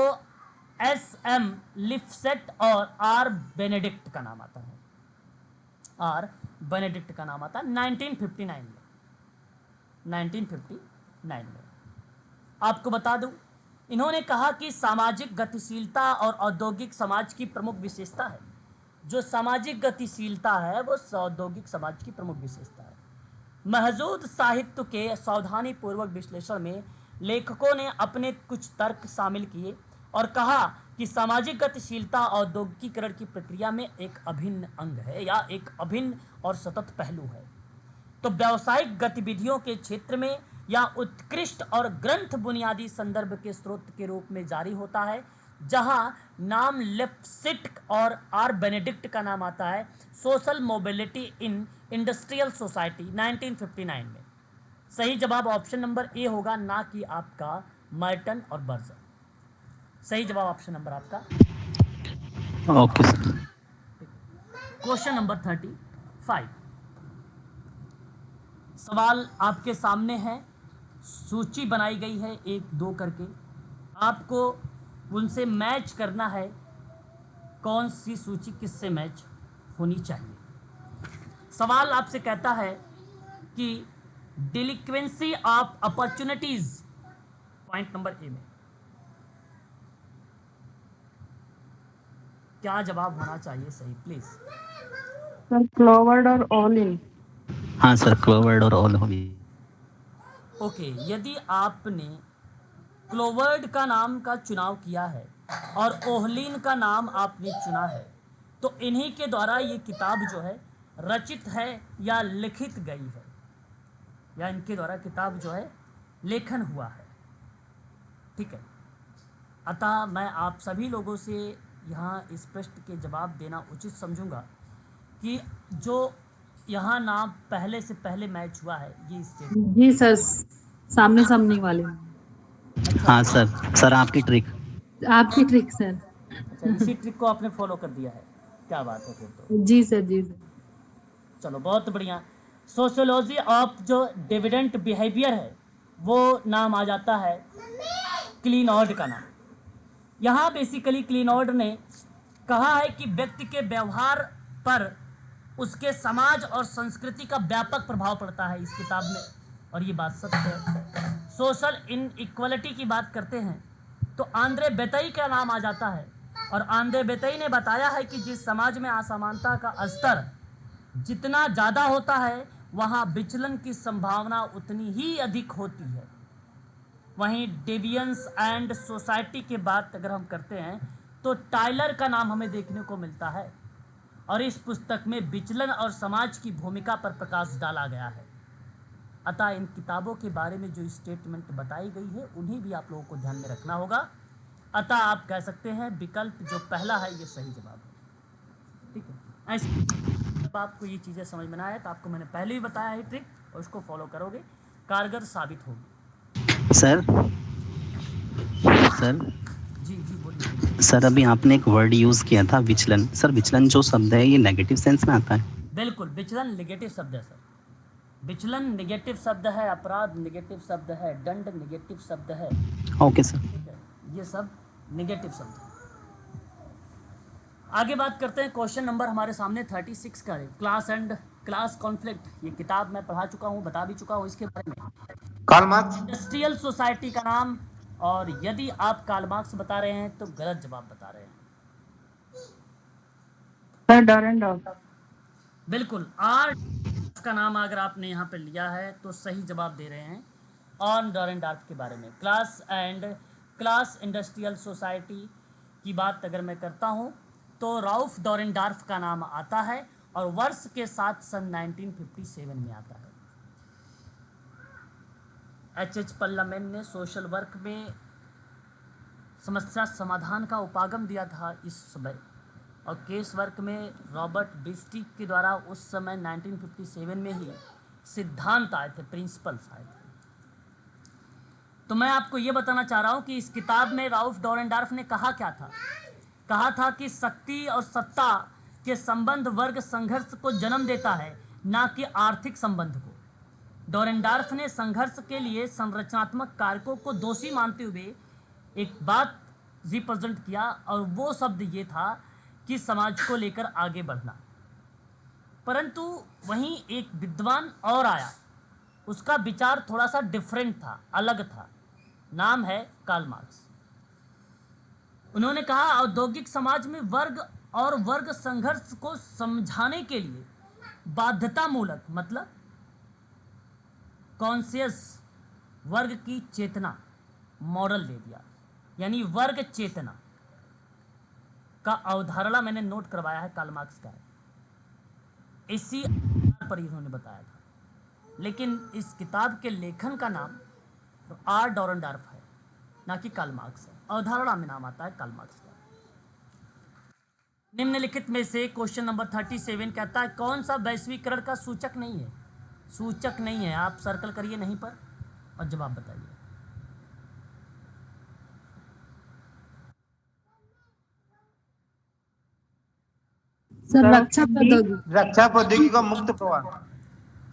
SM लिफसेट और R बेनेडिक्ट का नाम आता है, R बेनेडिक्ट का नाम आता है 1959 में। आपको बता दूं, इन्होंने कहा कि सामाजिक गतिशीलता और औद्योगिक समाज की प्रमुख विशेषता है। जो सामाजिक गतिशीलता है वो औद्योगिक समाज की प्रमुख विशेषता है। महजूद साहित्य के सावधानी पूर्वक विश्लेषण में लेखकों ने अपने कुछ तर्क शामिल किए और कहा कि सामाजिक गतिशीलता औद्योगिकीकरण की प्रक्रिया में एक अभिन्न अंग है या एक अभिन्न और सतत पहलू है। तो व्यावसायिक गतिविधियों के क्षेत्र में या उत्कृष्ट और ग्रंथ बुनियादी संदर्भ के स्रोत के रूप में जारी होता है, जहां नाम लिफसेट और R बेनेडिक्ट का नाम आता है social mobility in industrial society 1959 में। सही जवाब ऑप्शन नंबर ए होगा, ना कि आपका मर्टन और बर्जर। सही जवाब ऑप्शन नंबर आपका। Okay sir. क्वेश्चन नंबर 35, सवाल आपके सामने है, सूची बनाई गई है 1-2 करके, आपको उनसे मैच करना है कौन सी सूची किससे मैच होनी चाहिए। सवाल आपसे कहता है कि delinquency of opportunities, point number A में क्या जवाब होना चाहिए सही, प्लीज। सर क्लोवर्ड और ओलिन। हाँ सर, क्लोवर्ड और ऑल होगी। ओके, यदि आपने क्लोवर्ड का नाम का चुनाव किया है और ओहलिन का नाम आपने चुना है, तो इन्हीं के द्वारा ये किताब जो है रचित है या लिखित गई है, या इनके द्वारा किताब जो है लेखन हुआ है। ठीक है, अतः मैं आप सभी लोगों से यहाँ इस प्रश्न के जवाब देना उचित समझूंगा कि जो यहाँ नाम पहले से पहले मैच हुआ है ये स्टेट। जी सर, सामने सामने वाले। हाँ सर, सर आपकी ट्रिक। आपकी ट्रिक सर। अच्छा, इसी ट्रिक को आपने फॉलो कर दिया है, क्या बात है फिर तो। जी सर, जी सर। चलो बहुत बढ़िया। सोशियोलॉजी ऑफ जो डिविडेंट बिहेवियर है वो नाम आ जाता है क्लीनॉर्ड का नाम। यहाँ बेसिकली क्लीनॉर्ड ने कहा है कि व्यक्ति के व्यवहार पर उसके समाज और संस्कृति का व्यापक प्रभाव पड़ता है इस किताब में, और ये बात सत्य है। सोशल इनइक्वालिटी की बात करते हैं तो आंद्रे बेतई का नाम आ जाता है, और आंद्रे बेतई ने बताया है कि जिस समाज में असमानता का स्तर जितना ज़्यादा होता है वहाँ विचलन की संभावना उतनी ही अधिक होती है। वहीं डेवियंस एंड सोसाइटी की बात अगर हम करते हैं तो टाइलर का नाम हमें देखने को मिलता है, और इस पुस्तक में विचलन और समाज की भूमिका पर प्रकाश डाला गया है। अतः इन किताबों के बारे में जो स्टेटमेंट बताई गई है उन्हें भी आप लोगों को ध्यान में रखना होगा। अतः आप कह सकते हैं विकल्प जो पहला है ये सही जवाब है। ठीक है, ऐसे जब आपको ये चीज़ें समझ में ना आए तो आपको मैंने पहले ही बताया है ट्रिक, और उसको फॉलो करोगे कारगर साबित होगी। सर सर जी जी बोलिए। सर, अभी आपने एक वर्ड यूज़ किया था विचलन। सर विचलन जो शब्द है ये नेगेटिव सेंस में आता है? बिल्कुल, विचलन नेगेटिव शब्द है सर। विचलन नेगेटिव शब्द है, अपराध नेगेटिव शब्द है, दंड नेगेटिव शब्द है। Okay sir. ठीक है, ये सब नेगेटिव शब्द है। आगे बात करते हैं, क्वेश्चन नंबर हमारे सामने 36 का है, क्लास एंड क्लास कॉन्फ्लिक्ट। ये किताब मैं पढ़ा चुका हूँ, बता भी चुका हूँ इसके बारे में। Karl Marx. इंडस्ट्रियल सोसाइटी का नाम, और यदि आप कार्ल मार्क्स बता रहे हैं तो गलत जवाब बता रहे हैं। सर डॉरेंडॉर्फ। बिल्कुल, आर का नाम अगर आपने यहाँ पे लिया है तो सही जवाब दे रहे हैं। ऑन डॉरेंडॉर्फ के बारे में class and class industrial society की बात अगर मैं करता हूँ तो राउफ डॉरेंडॉर्फ का नाम आता है, और वर्ष के साथ सन 1957 में आता है। H.H. पल्लामेन ने सोशल वर्क में समस्या समाधान का उपागम दिया था इस समय, और केस वर्क में रॉबर्ट बिस्टिक के द्वारा उस समय 1957 में ही सिद्धांत आए थे, प्रिंसिपल्स आए थे। तो मैं आपको ये बताना चाह रहा हूँ कि इस किताब में राउफ डॉरेंडॉर्फ ने कहा क्या था। कहा था कि शक्ति और सत्ता के संबंध वर्ग संघर्ष को जन्म देता है, ना कि आर्थिक संबंध को। डॉरेंडॉर्फ ने संघर्ष के लिए संरचनात्मक कारकों को दोषी मानते हुए एक बात रिप्रेजेंट किया, और वो शब्द ये था कि समाज को लेकर आगे बढ़ना। परंतु वहीं एक विद्वान और आया, उसका विचार थोड़ा सा डिफरेंट था, अलग था। नाम है कार्ल मार्क्स। उन्होंने कहा औद्योगिक समाज में वर्ग और वर्ग संघर्ष को समझाने के लिए बाध्यतामूलक, मतलब कॉन्शियस वर्ग की चेतना मॉडल दे दिया, यानी वर्ग चेतना का अवधारणा मैंने नोट करवाया है, कार्ल मार्क्स का है। इसी पर इन्होंने बताया था, लेकिन इस किताब के लेखन का नाम आर डॉरेंडॉर्फ है, ना कि कार्ल मार्क्स है। अवधारणा में नाम आता है कार्ल मार्क्स का। निम्नलिखित में से क्वेश्चन नंबर 37 कहता है कौन सा वैश्वीकरण का सूचक नहीं है? सूचक नहीं है, आप सर्कल करिए नहीं पर और जवाब बताइए। सर रक्षा प्रौद्योगिकी। रक्षा प्रौद्योगिकी का मुक्त प्रवाह।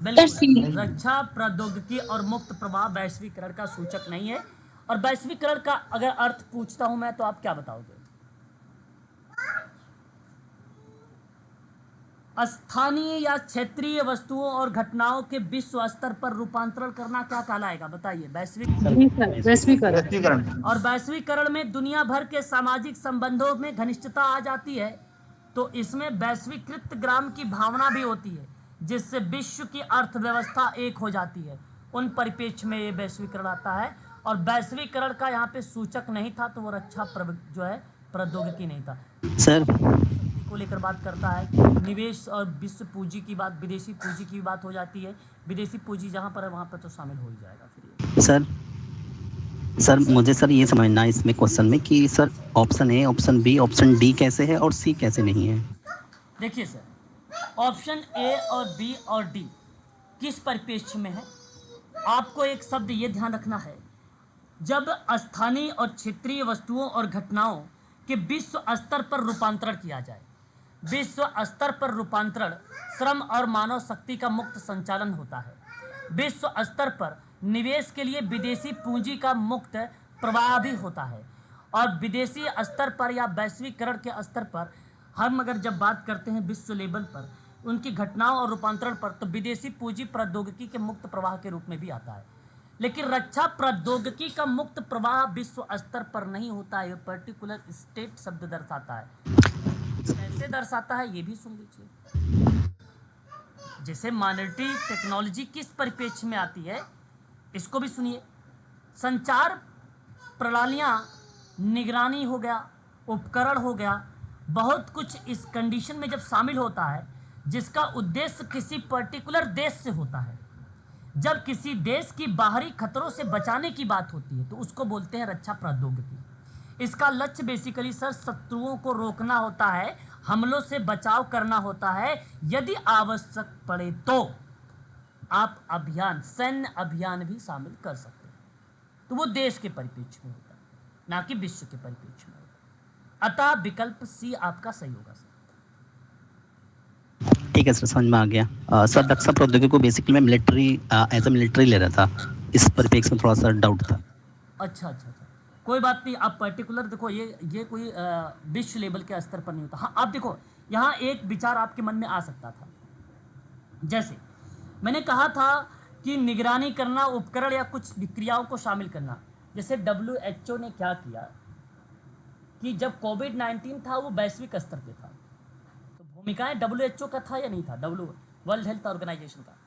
बिल्कुल, रक्षा प्रौद्योगिकी और मुक्त प्रवाह वैश्वीकरण का सूचक नहीं है। और वैश्वीकरण का अगर अर्थ पूछता हूं मैं तो आप क्या बताओगे? स्थानीय या क्षेत्रीय वस्तुओं और घटनाओं के विश्व स्तर पर रूपांतरण करना क्या कहलाएगा, बताइए? वैश्विक। जी सर, वैश्वीकरण। वैश्वीकरण। और वैश्वीकरण में दुनिया भर के सामाजिक संबंधों में घनिष्ठता आ जाती है, तो इसमें वैश्वीकृत ग्राम की भावना भी होती है, जिससे विश्व की अर्थव्यवस्था एक हो जाती है। उन परिप्रेक्ष्य में ये वैश्वीकरण आता है। और वैश्वीकरण का यहाँ पे सूचक नहीं था, तो वो रक्षा जो है प्रौद्योगिकी नहीं था। सर को लेकर बात करता है, निवेश और विश्व पूंजी की बात, विदेशी पूंजी की बात हो जाती है। विदेशी पूंजी जहाँ पर है वहाँ पर तो शामिल हो ही जाएगा फिर ये। सर मुझे सर ये समझना है इसमें क्वेश्चन में कि sir option A, option B, option D कैसे है और सी कैसे नहीं है? देखिए सर, ऑप्शन ए और बी और डी किस परिप्रेक्ष्य में है, आपको एक शब्द ये ध्यान रखना है, जब स्थानीय और क्षेत्रीय वस्तुओं और घटनाओं के विश्व स्तर पर रूपांतरण किया जाए। विश्व स्तर पर रूपांतरण श्रम और मानव शक्ति का मुक्त संचालन होता है। विश्व स्तर पर निवेश के लिए विदेशी पूंजी का मुक्त प्रवाह भी होता है। और विदेशी स्तर पर या वैश्वीकरण के स्तर पर हम अगर जब बात करते हैं विश्व लेवल पर उनकी घटनाओं और रूपांतरण पर, तो विदेशी पूंजी प्रौद्योगिकी के मुक्त प्रवाह के रूप में भी आता है। लेकिन रक्षा प्रौद्योगिकी का मुक्त प्रवाह विश्व स्तर पर नहीं होता है, पर्टिकुलर स्टेट शब्द दर्शाता है। कैसे दर्शाता है ये भी सुन लीजिए। जैसे मॉनिटरी टेक्नोलॉजी किस परिप्रेक्ष्य में आती है, इसको भी सुनिए। संचार प्रणालियां, निगरानी हो गया, उपकरण हो गया, बहुत कुछ इस कंडीशन में जब शामिल होता है जिसका उद्देश्य किसी पर्टिकुलर देश से होता है। जब किसी देश की बाहरी खतरों से बचाने की बात होती है तो उसको बोलते हैं रक्षा प्रौद्योगिकी। इसका लक्ष्य बेसिकली सर शत्रुओं को रोकना होता है, हमलों से बचाव करना होता है। यदि आवश्यक पड़े तो आप अभियान, सैन्य अभियान भी शामिल कर सकते हैं। तो वो देश के परिप्रेक्ष्य में होता है, ना कि विश्व के परिप्रेक्ष्य में होता है। अतः विकल्प सी आपका सही होगा सर। ठीक है सर, समझ में आ गया। सर रक्षा प्रौद्योगिकी को बेसिकली मैं मिलिट्री एज ए मिलिट्री ले रहा था, इस परिप्रेक्ष्य में थोड़ा सा डाउट था। अच्छा अच्छा अच्छा, कोई बात नहीं। आप पर्टिकुलर देखो, ये कोई विश्व लेवल के स्तर पर नहीं होता। हाँ आप देखो, यहाँ एक विचार आपके मन में आ सकता था, जैसे मैंने कहा था कि निगरानी करना, उपकरण या कुछ क्रियाओं को शामिल करना। जैसे WHO ने क्या किया कि जब कोविड-19 था वो वैश्विक स्तर पे था, तो भूमिकाएं WHO का था या नहीं था, वर्ल्ड हेल्थ ऑर्गेनाइजेशन का,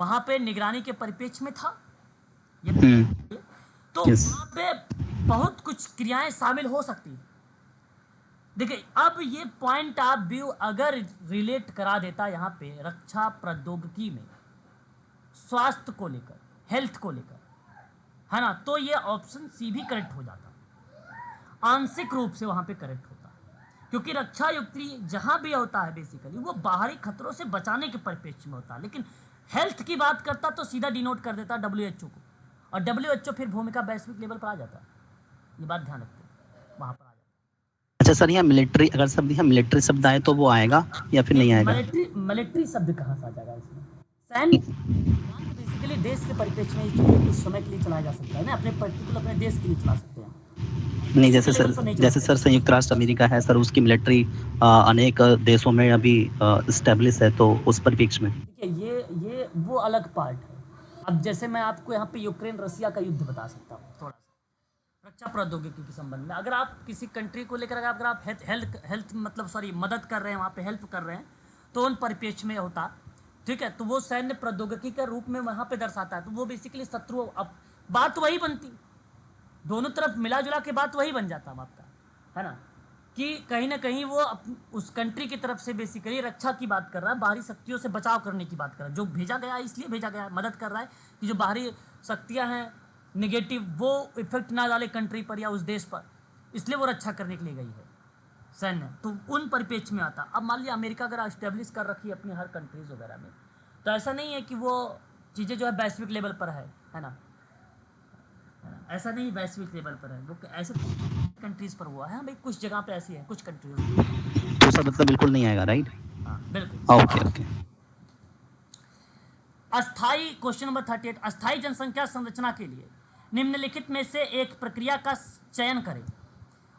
वहां पे निगरानी के परिप्रेक्ष्य में था। तो वहां पे बहुत कुछ क्रियाएं शामिल हो सकती है। देखिए अब ये पॉइंट आप भी अगर रिलेट करा देता यहाँ पे रक्षा प्रौद्योगिकी में स्वास्थ्य को लेकर, हेल्थ को लेकर, है ना, तो ये ऑप्शन सी भी करेक्ट हो जाता, आंशिक रूप से वहां पे करेक्ट होता, क्योंकि रक्षा युक्ति जहां भी होता है बेसिकली वो बाहरी खतरों से बचाने के परिप्रेक्ष्य में होता है। लेकिन हेल्थ की बात करता तो सीधा डिनोट कर देता WHO को, और WHO फिर भूमिका वैश्विक लेवल पर आ जाता। ये बात ध्यान रखते, वहां पर आ जाता। अच्छा सर, यहाँ मिलिट्री, अगर शब्द यहाँ मिलिट्री शब्द आए तो वो आएगा या फिर नहीं आएगा? मिलिट्री शब्द कहाँ से आ जाएगा इसमें? सैन्य बेसिकली देश के परिप्रेक्ष्य में इस चीज़ को कुछ समय के लिए चलाया जा सकता है ना, अपने पर्टिकुलर अपने देश के लिए चला सकते हैं। नहीं, जैसे सर संयुक्त राष्ट्र अमेरिका है सर, उसकी मिलिट्री अनेक देशों में अभी स्टेब्लिश है, तो उस परिप्रेक्ष्य में देखिए ये वो अलग पार्ट है। अब जैसे मैं आपको यहाँ पे यूक्रेन रसिया का युद्ध बता सकता हूँ थोड़ा सा रक्षा प्रौद्योगिकी के संबंध में। अगर आप किसी कंट्री को लेकर अगर आप हेल्थ मतलब सॉरी मदद कर रहे हैं, वहाँ पे हेल्प कर रहे हैं, तो उन परिप्रेक्ष्य में होता, ठीक है, तो वो सैन्य प्रौद्योगिकी के रूप में वहाँ पे दर्शाता है। तो वो बेसिकली शत्रु, अब बात वही बनती, दोनों तरफ मिला जुला के बात वही बन जाता आपका, है ना, कि कहीं ना कहीं वो उस कंट्री की तरफ से बेसिकली रक्षा की बात कर रहा है, बाहरी शक्तियों से बचाव करने की बात कर रहा है। जो भेजा गया है इसलिए भेजा गया है, मदद कर रहा है कि जो बाहरी शक्तियां हैं नेगेटिव वो इफेक्ट ना डाले कंट्री पर या उस देश पर, इसलिए वो रक्षा करने के लिए गई है सैन्य। तो उन परिप्रेक्ष्य में आता। अब मान लिया अमेरिका अगर इस्टेब्लिश कर रखी है अपनी हर कंट्रीज वगैरह में, तो ऐसा नहीं है कि वो चीज़ें जो है वैश्विक लेवल पर है ना, ऐसा नहीं वैश्विक लेवल पर है, वो ऐसे कंट्रीज पर हुआ है भाई, कुछ जगह पे ऐसी है, कुछ कंट्रीज। तो सब मतलब बिल्कुल नहीं आएगा, राइट? हाँ बिल्कुल। ओके। अस्थाई, क्वेश्चन नंबर 38, अस्थाई जनसंख्या संरचना के लिए निम्नलिखित में से एक प्रक्रिया का चयन करें।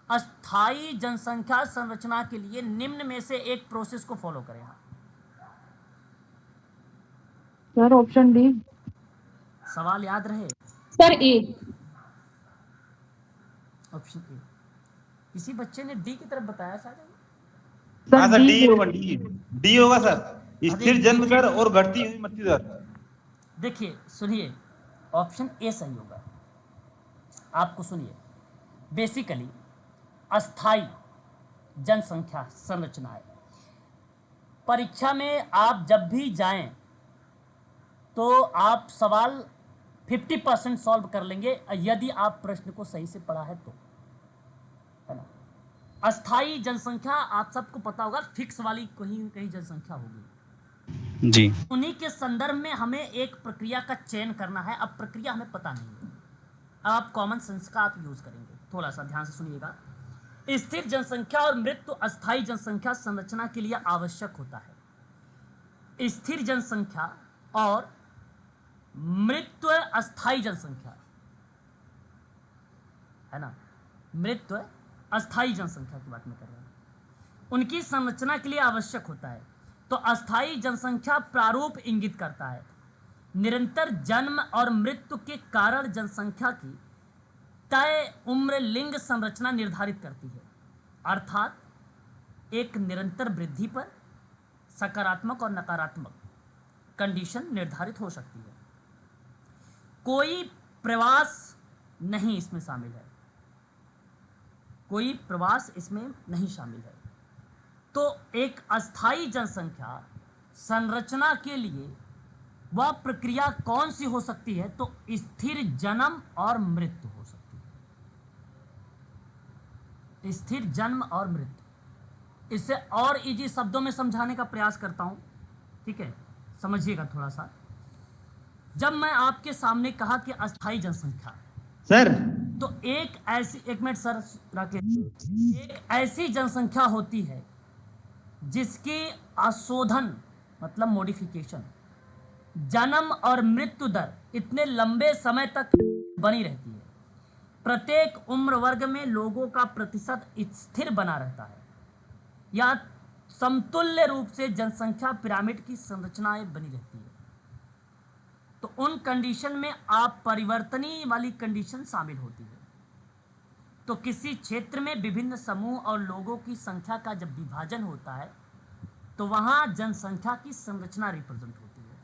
अस्थाई जनसंख्या संरचना के लिए निम्न में से एक प्रोसेस को फॉलो करें। Sir option D. सवाल याद रहे? Sir A. Option A. किसी बच्चे ने डी की तरफ बताया शायद। हाँ सर, डी होगा, डी होगा सर। स्थिर जन्म दर और घटती हुई मृत्यु दर। देखिए सुनिए, ऑप्शन ए सही होगा। आपको सुनिए, बेसिकली अस्थाई जनसंख्या संरचना है। परीक्षा में आप जब भी जाएं तो आप सवाल 50% सॉल्व कर लेंगे यदि आप प्रश्न को सही से पढ़ा है तो, है ना। अस्थाई जनसंख्या आप सबको पता होगा, फिक्स वाली कहीं कहीं जनसंख्या होगी जी। उन्हीं के संदर्भ में हमें एक प्रक्रिया का चयन करना है। अब प्रक्रिया हमें पता नहीं है, आप कॉमन सेंस का आप यूज करेंगे। थोड़ा सा ध्यान से सुनिएगा। स्थिर जनसंख्या और मृत्यु अस्थाई जनसंख्या संरचना के लिए आवश्यक होता है। स्थिर जनसंख्या और मृत्यु अस्थाई जनसंख्या, है ना, मृत्यु अस्थाई जनसंख्या की बात में कर रहे हैं, उनकी संरचना के लिए आवश्यक होता है। तो अस्थाई जनसंख्या प्रारूप इंगित करता है निरंतर जन्म और मृत्यु के कारण जनसंख्या की तय उम्र लिंग संरचना निर्धारित करती है। अर्थात एक निरंतर वृद्धि पर सकारात्मक और नकारात्मक कंडीशन निर्धारित हो सकती है। कोई प्रवास नहीं इसमें शामिल है, कोई प्रवास इसमें नहीं शामिल है। तो एक अस्थाई जनसंख्या संरचना के लिए वह प्रक्रिया कौन सी हो सकती है? तो स्थिर जन्म और मृत्यु हो सकती है। स्थिर जन्म और मृत्यु। इसे और इजी शब्दों में समझाने का प्रयास करता हूं, ठीक है, समझिएगा थोड़ा सा। जब मैं आपके सामने कहा कि अस्थाई जनसंख्या सर, तो एक मिनट सर राकेश, एक ऐसी जनसंख्या होती है जिसकी अशोधन मतलब मॉडिफिकेशन, जन्म और मृत्यु दर इतने लंबे समय तक बनी रहती है। प्रत्येक उम्र वर्ग में लोगों का प्रतिशत स्थिर बना रहता है या समतुल्य रूप से जनसंख्या पिरामिड की संरचनाएं बनी रहती है। तो उन कंडीशन में आप परिवर्तनीय वाली कंडीशन शामिल होती है। तो किसी क्षेत्र में विभिन्न समूह और लोगों की संख्या का जब विभाजन होता है तो वहां जनसंख्या की संरचना रिप्रेजेंट होती है,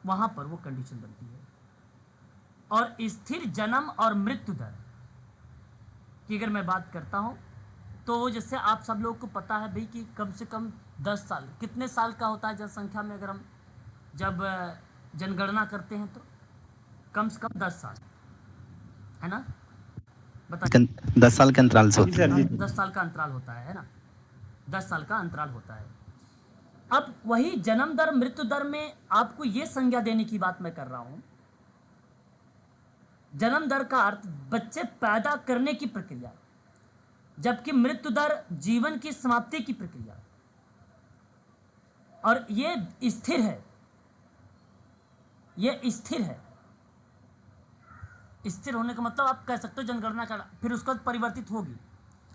वहां पर वो कंडीशन बनती है। और स्थिर जन्म और मृत्यु दर की अगर मैं बात करता हूं तो जैसे आप सब लोगों को पता है भाई कि कम से कम 10 साल, कितने साल का होता है जनसंख्या में? अगर हम जब जनगणना करते हैं तो कम से कम 10 साल, है ना, बताइए। 10 साल के अंतराल से होती है। 10 साल का अंतराल होता है ना, 10 साल का अंतराल होता है। अब वही जन्म दर मृत्यु दर में आपको ये संज्ञा देने की बात मैं कर रहा हूं। जन्म दर का अर्थ बच्चे पैदा करने की प्रक्रिया, जबकि मृत्यु दर जीवन की समाप्ति की प्रक्रिया। और ये स्थिर है, ये स्थिर है। स्थिर होने का मतलब आप कह सकते हो जनगणना का फिर उसका परिवर्तित होगी,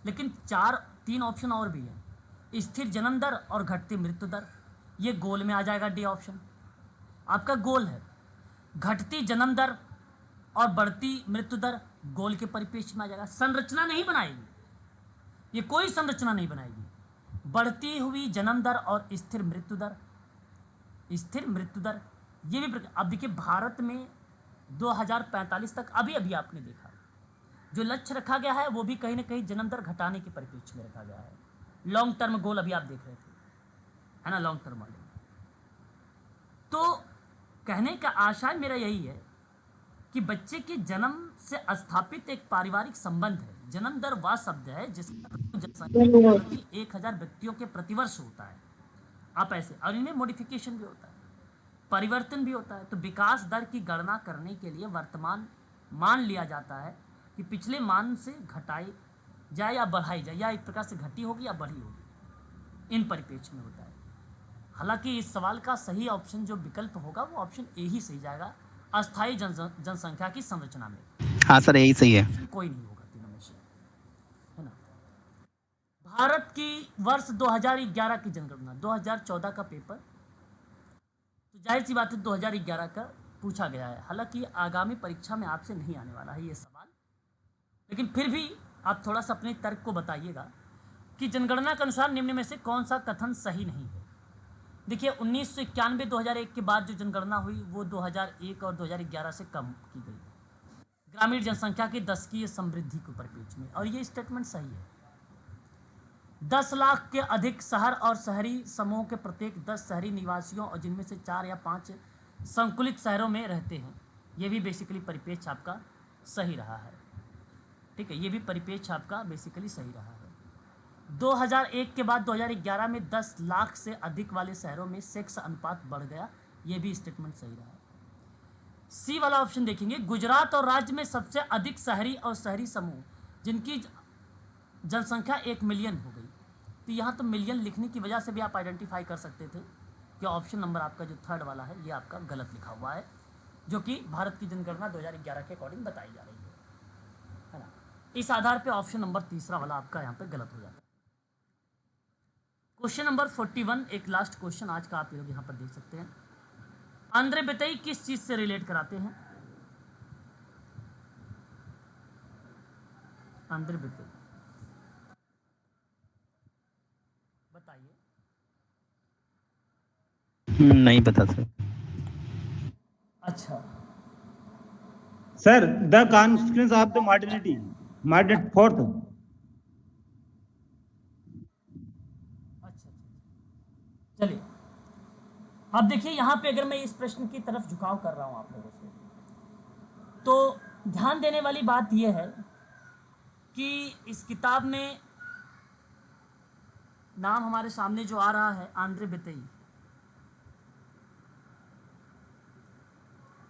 लेकिन 3 ऑप्शन और भी है। स्थिर जन्म दर और घटती मृत्यु दर, ये गोल में आ जाएगा। डी ऑप्शन आपका गोल है। घटती जन्म दर और बढ़ती मृत्यु दर गोल के परिप्रेक्ष्य में आ जाएगा। संरचना नहीं बनाएगी, ये कोई संरचना नहीं बनाएगी। बढ़ती हुई जन्म दर और स्थिर मृत्यु दर, स्थिर मृत्यु दर ये भी। अब देखिए भारत में 2045 तक अभी आपने देखा जो लक्ष्य रखा गया है वो भी कहीं ना कहीं जन्म दर घटाने के परिप्रेक्ष्य में रखा गया है। लॉन्ग टर्म गोल अभी आप देख रहे थे, है ना, लॉन्ग टर्म वाले। तो कहने का आशय मेरा यही है कि बच्चे के जन्म से स्थापित एक पारिवारिक संबंध है। जन्म दर वह शब्द है जिसका जनसंख्या 1000 व्यक्तियों के प्रतिवर्ष होता है। आप ऐसे, और इनमें मॉडिफिकेशन भी होता है, परिवर्तन भी होता है। तो विकास दर की गणना करने के लिए वर्तमान मान लिया जाता है कि पिछले मान से घटाई जाए या बढ़ाई जाए, या एक प्रकार से घटी होगी या बढ़ी होगी, इन परिप्रेक्ष्य में होता है। हालांकि इस सवाल का सही ऑप्शन जो विकल्प होगा वो ऑप्शन ए ही सही जाएगा, अस्थायी जनसंख्या की संरचना में। हाँ सर, यही सही है। कोई नहीं होगा तीनों में से, है भारत की वर्ष 2011 की जनगणना, 2014 का पेपर, तो जाहिर सी बात है 2011 का पूछा गया है। हालांकि आगामी परीक्षा में आपसे नहीं आने वाला है ये सवाल, लेकिन फिर भी आप थोड़ा सा अपने तर्क को बताइएगा कि जनगणना के अनुसार निम्न में से कौन सा कथन सही नहीं है। देखिए 1991-2001 के बाद जो जनगणना हुई वो 2001 और 2011 से कम की गई, ग्रामीण जनसंख्या की 10 की समृद्धि के परिप्रेक्ष्य में, और ये स्टेटमेंट सही है। 10 लाख के अधिक शहर और शहरी समूह के प्रत्येक 10 शहरी निवासियों और जिनमें से 4 या 5 संकुलित शहरों में रहते हैं, ये भी बेसिकली परिप्रेक्ष्य आपका सही रहा है। ठीक है, ये भी परिप्रेक्ष्य आपका बेसिकली सही रहा है। 2001 के बाद 2011 में 10 लाख से अधिक वाले शहरों में सेक्स अनुपात बढ़ गया, ये भी स्टेटमेंट सही रहा है। सी वाला ऑप्शन देखेंगे, गुजरात और राज्य में सबसे अधिक शहरी और शहरी समूह जिनकी जनसंख्या 1 मिलियन हो गई, तो यहाँ तो मिलियन लिखने की वजह से भी आप आइडेंटिफाई कर सकते थे कि ऑप्शन नंबर आपका जो थर्ड वाला है ये आपका गलत लिखा हुआ है, जो कि भारत की जनगणना 2011 के अकॉर्डिंग बताई जा रही है ना। इस आधार पे ऑप्शन नंबर तीसरा वाला आपका यहाँ पे गलत हो जाता है। क्वेश्चन नंबर 41, एक लास्ट क्वेश्चन आज का, आप लोग यहाँ पर देख सकते हैं। आंद्रे बेतई किस चीज से रिलेट कराते हैं? आंद्रे बेतई बताइए। नहीं पता सर। अच्छा, sir the consequence of the modernity, modern fourth. अच्छा, चलिए अब देखिए यहाँ पे अगर मैं इस प्रश्न की तरफ झुकाव कर रहा हूँ आप लोगों से, तो ध्यान देने वाली बात यह है कि इस किताब में नाम हमारे सामने जो आ रहा है आंद्रे बेतई।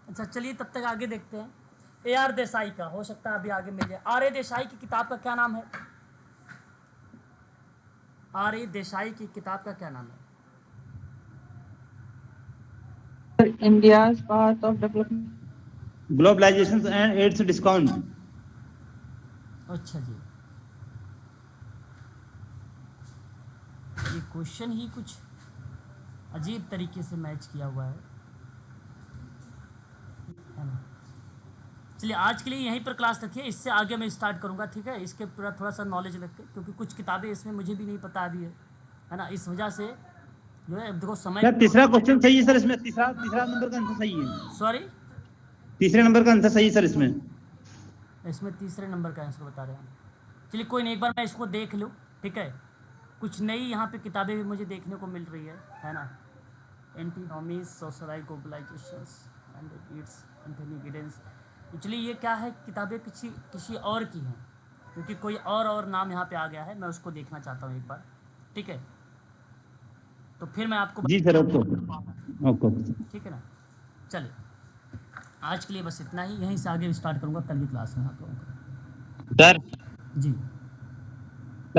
अच्छा चलिए तब तक आगे देखते हैं। AR देसाई का हो सकता है अभी आगे मिल जाए। RA देसाई की किताब का क्या नाम है? RA देसाई की किताब का क्या नाम है? India's path of development. Globalisation and its discount. अच्छा जी, ये क्वेश्चन ही कुछ अजीब तरीके से मैच किया हुआ है ना। चलिए आज के लिए यहीं पर क्लास रखिए, इससे आगे मैं स्टार्ट करूंगा, ठीक है। इसके पूरा थोड़ा सा नॉलेज रखते, क्योंकि कुछ किताबें इसमें मुझे भी नहीं पता अभी है ना, इस वजह से जो है देखो समय। तीसरा क्वेश्चन सही है सर, इसमें तीसरा नंबर का आंसर सही है। सॉरी, तीसरे नंबर का आंसर सही है सर इसमें तीसरे नंबर का आंसर बता रहे हैं। चलिए कोई नहीं, एक बार मैं इसको देख लूँ, ठीक है। कुछ नई यहाँ पे किताबें भी मुझे देखने को मिल रही है ना। Antinomies, socialise globalisation and its Anthony Giddens. चलिए ये क्या है, किताबें किसी और की हैं, क्योंकि कोई और नाम यहाँ पे आ गया है, मैं उसको देखना चाहता हूँ एक बार, ठीक है। तो फिर मैं आपको जी सर, ओके ठीक है ना। चलिए आज के लिए बस इतना ही, यहीं से आगे स्टार्ट करूँगा कल की क्लास में आप लोगों को। सर जी